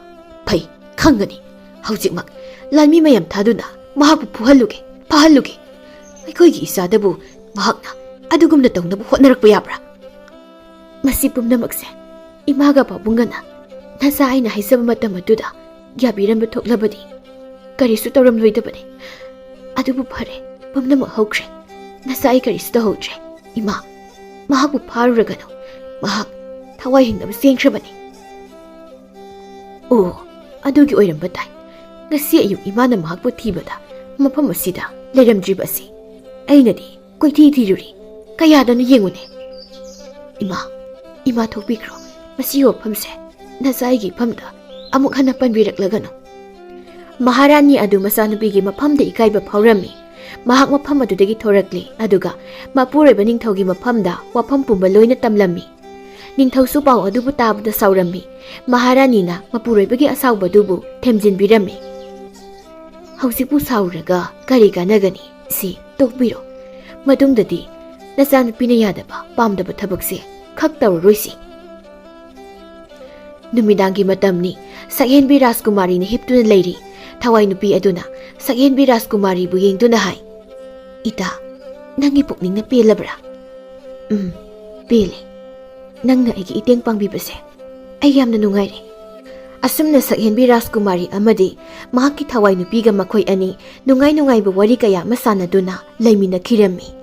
ꯐꯩ ꯈꯪꯒꯅꯤ ꯍꯧꯖꯤꯛꯃꯛ ꯂꯥꯟꯃꯤ ꯃꯌꯥꯝ ꯊꯥꯗꯨꯅ ꯃꯍꯥꯛꯄꯨ ꯐꯨꯍꯜꯂꯨꯒꯦ ꯐꯥꯍꯜꯂꯨꯒꯦ ꯑꯩꯈꯣꯏꯒꯤ ꯏꯆꯥꯗꯕꯨ ꯃꯍꯥꯛꯅ ꯑꯗꯨꯒꯨꯝꯅ ꯇꯧꯅꯕ ꯍꯣꯠꯅꯔꯛꯄ ꯌꯥꯕ꯭ꯔꯥ ꯃꯁꯤ ꯄꯨꯝꯅꯃꯛꯁꯦ ꯏꯃꯥꯒ ꯄꯥꯕꯨꯡꯒꯅ ꯅꯆꯥ ꯑꯩꯅ ꯍꯥꯏꯖꯕ ꯃꯇꯝ ꯑꯗꯨꯗ ꯌꯥꯕꯤꯔꯝꯕ ꯊꯣꯛꯂꯕꯗꯤ ꯀꯔꯤꯁꯨ ꯇꯧꯔꯝꯂꯣꯏꯗꯕꯅꯤ ꯑꯗꯨꯕꯨ ꯐꯔꯦ ꯄꯨꯝꯅꯃꯛ ꯍꯧꯈ꯭ꯔꯦ ꯅꯆꯥ ꯑꯩ ꯀꯔꯤꯁꯨ ꯇꯧꯍꯧꯗ꯭ꯔꯦ ꯏꯃꯥ ꯃꯍꯥꯛꯄꯨ ꯐꯥꯔꯨꯔꯒꯅꯨ ꯃꯍꯥꯛ ꯊꯋꯥꯏ ꯍꯤꯡꯅꯕ ꯆꯦꯟꯈ꯭ꯔꯕꯅꯤ ꯑꯣ ꯑꯗꯨꯒꯤ ꯑꯣꯏꯔꯝꯕ ꯇꯥꯏ ꯉꯁꯤ ꯑꯌꯨꯛ ꯏꯃꯥꯅ ꯃꯍꯥꯛꯄꯨ ꯊꯤꯕꯗ ꯃꯐꯝ ꯑꯁꯤꯗ ꯂꯩꯔꯝꯗ꯭ꯔꯤꯕ ꯑꯁꯤ ꯑꯩꯅꯗꯤ ꯀꯣꯏꯊꯤ ꯊꯤꯔꯨꯔꯤ ꯀꯌꯥꯗꯅꯣ ꯌꯦꯡꯉꯨꯅꯦ ꯏꯃꯥ ꯊꯣꯛꯄꯤꯈ꯭ꯔꯣ ꯃꯁꯤꯒꯤ ꯋꯥꯐꯝꯁꯦ ꯅꯆꯥ ꯑꯩꯒꯤ ꯏꯐꯝꯗ ꯑꯃꯨꯛ ꯍꯟꯅ ꯄꯟꯕꯤꯔꯛꯂꯒꯅꯨ ꯃꯍꯥꯔꯥꯅꯤ ꯑꯗꯨ ꯃꯆꯥꯅꯨꯄꯤꯒꯤ ꯃꯐꯝꯗ ꯏꯀꯥꯏꯕ ꯐꯥꯎꯔꯝꯃꯤ ꯃꯍꯥꯛ ꯃꯐꯝ ꯑꯗꯨꯗꯒꯤ ꯊꯣꯔꯛꯂꯤ ꯑꯗꯨꯒ ꯃꯄꯨꯔꯣꯏꯕ ꯅꯤꯡꯊꯧꯒꯤ ꯃꯐꯝꯗ ꯋꯥꯐꯝ ꯄꯨꯝꯕ ꯂꯣꯏꯅ ꯇꯝꯂꯝꯃꯤ ꯅꯤꯡꯊꯧꯁꯨ ꯄꯥꯎ ꯑꯗꯨꯕꯨ ꯇꯥꯕꯗ ꯁꯥꯎꯔꯝꯃꯤ ꯃꯍꯥꯔꯥꯅꯤꯅ ꯃꯄꯨꯔꯣꯏꯕꯒꯤ ꯑꯁꯥꯎꯕ ꯑꯗꯨꯕꯨ ꯊꯦꯝꯖꯤꯟꯕꯤꯔꯝꯃꯤ ꯍꯧꯖꯤꯛꯄꯨ ꯁꯥꯎꯔꯒ ꯀꯔꯤ ꯀꯥꯟꯅꯒꯅꯤ ꯁꯤ ꯇꯣꯛꯄꯤꯔꯣ ꯃꯇꯨꯡꯗꯗꯤ ꯅꯆꯥꯅꯨꯄꯤꯅ ꯌꯥꯗꯕ ꯄꯥꯝꯗꯕ ꯊꯕꯛꯁꯦ ꯈꯛ ꯇꯧꯔꯔꯣꯏꯁꯤ ꯅꯨꯃꯤꯗꯥꯡꯒꯤ ꯃꯇꯝꯅꯤ ꯁꯛꯍꯦꯟꯕꯤ ꯔꯥꯖꯀꯨꯃꯥꯔꯤꯅ ꯍꯤꯞꯇꯨꯅ ꯂꯩꯔꯤ ꯊꯋꯥꯏ ꯅꯨꯄꯤ ꯑꯗꯨꯅ ꯁꯛꯍꯦꯟꯕꯤ ꯔꯥꯖꯀꯨꯃꯥꯔꯤꯕꯨ ꯌꯦꯡꯗꯨꯅ ꯍꯥꯏ ꯏꯇꯥ ꯅꯪꯒꯤ ꯄꯨꯛꯅꯤꯡꯅ ꯄꯦꯜꯂꯕ꯭ꯔꯥ ꯄꯦꯜꯂꯦ ꯅꯪꯅ ꯑꯩꯒꯤ ꯏꯇꯦꯡ ꯄꯥꯡꯕꯤꯕꯁꯦ ꯑꯩ ꯌꯥꯝꯅ ꯅꯨꯡꯉꯥꯏꯔꯦ ꯑꯁꯨꯝꯅ ꯁꯛꯍꯦꯟꯕꯤ ꯔꯥꯖꯀꯨꯃꯥꯔꯤ ꯑꯃꯗꯤ ꯃꯍꯥꯛꯀꯤ ꯊꯋꯥꯏ ꯅꯨꯄꯤꯒ ꯃꯈꯣꯏ ꯑꯅꯤ ꯅꯨꯡꯉꯥꯏꯕ ꯋꯥꯔꯤ ꯀꯌꯥ ꯑꯃ ꯁꯥꯟꯅꯗꯨꯅ ꯂꯩꯃꯤꯟꯅꯈꯤꯔꯝꯃꯤ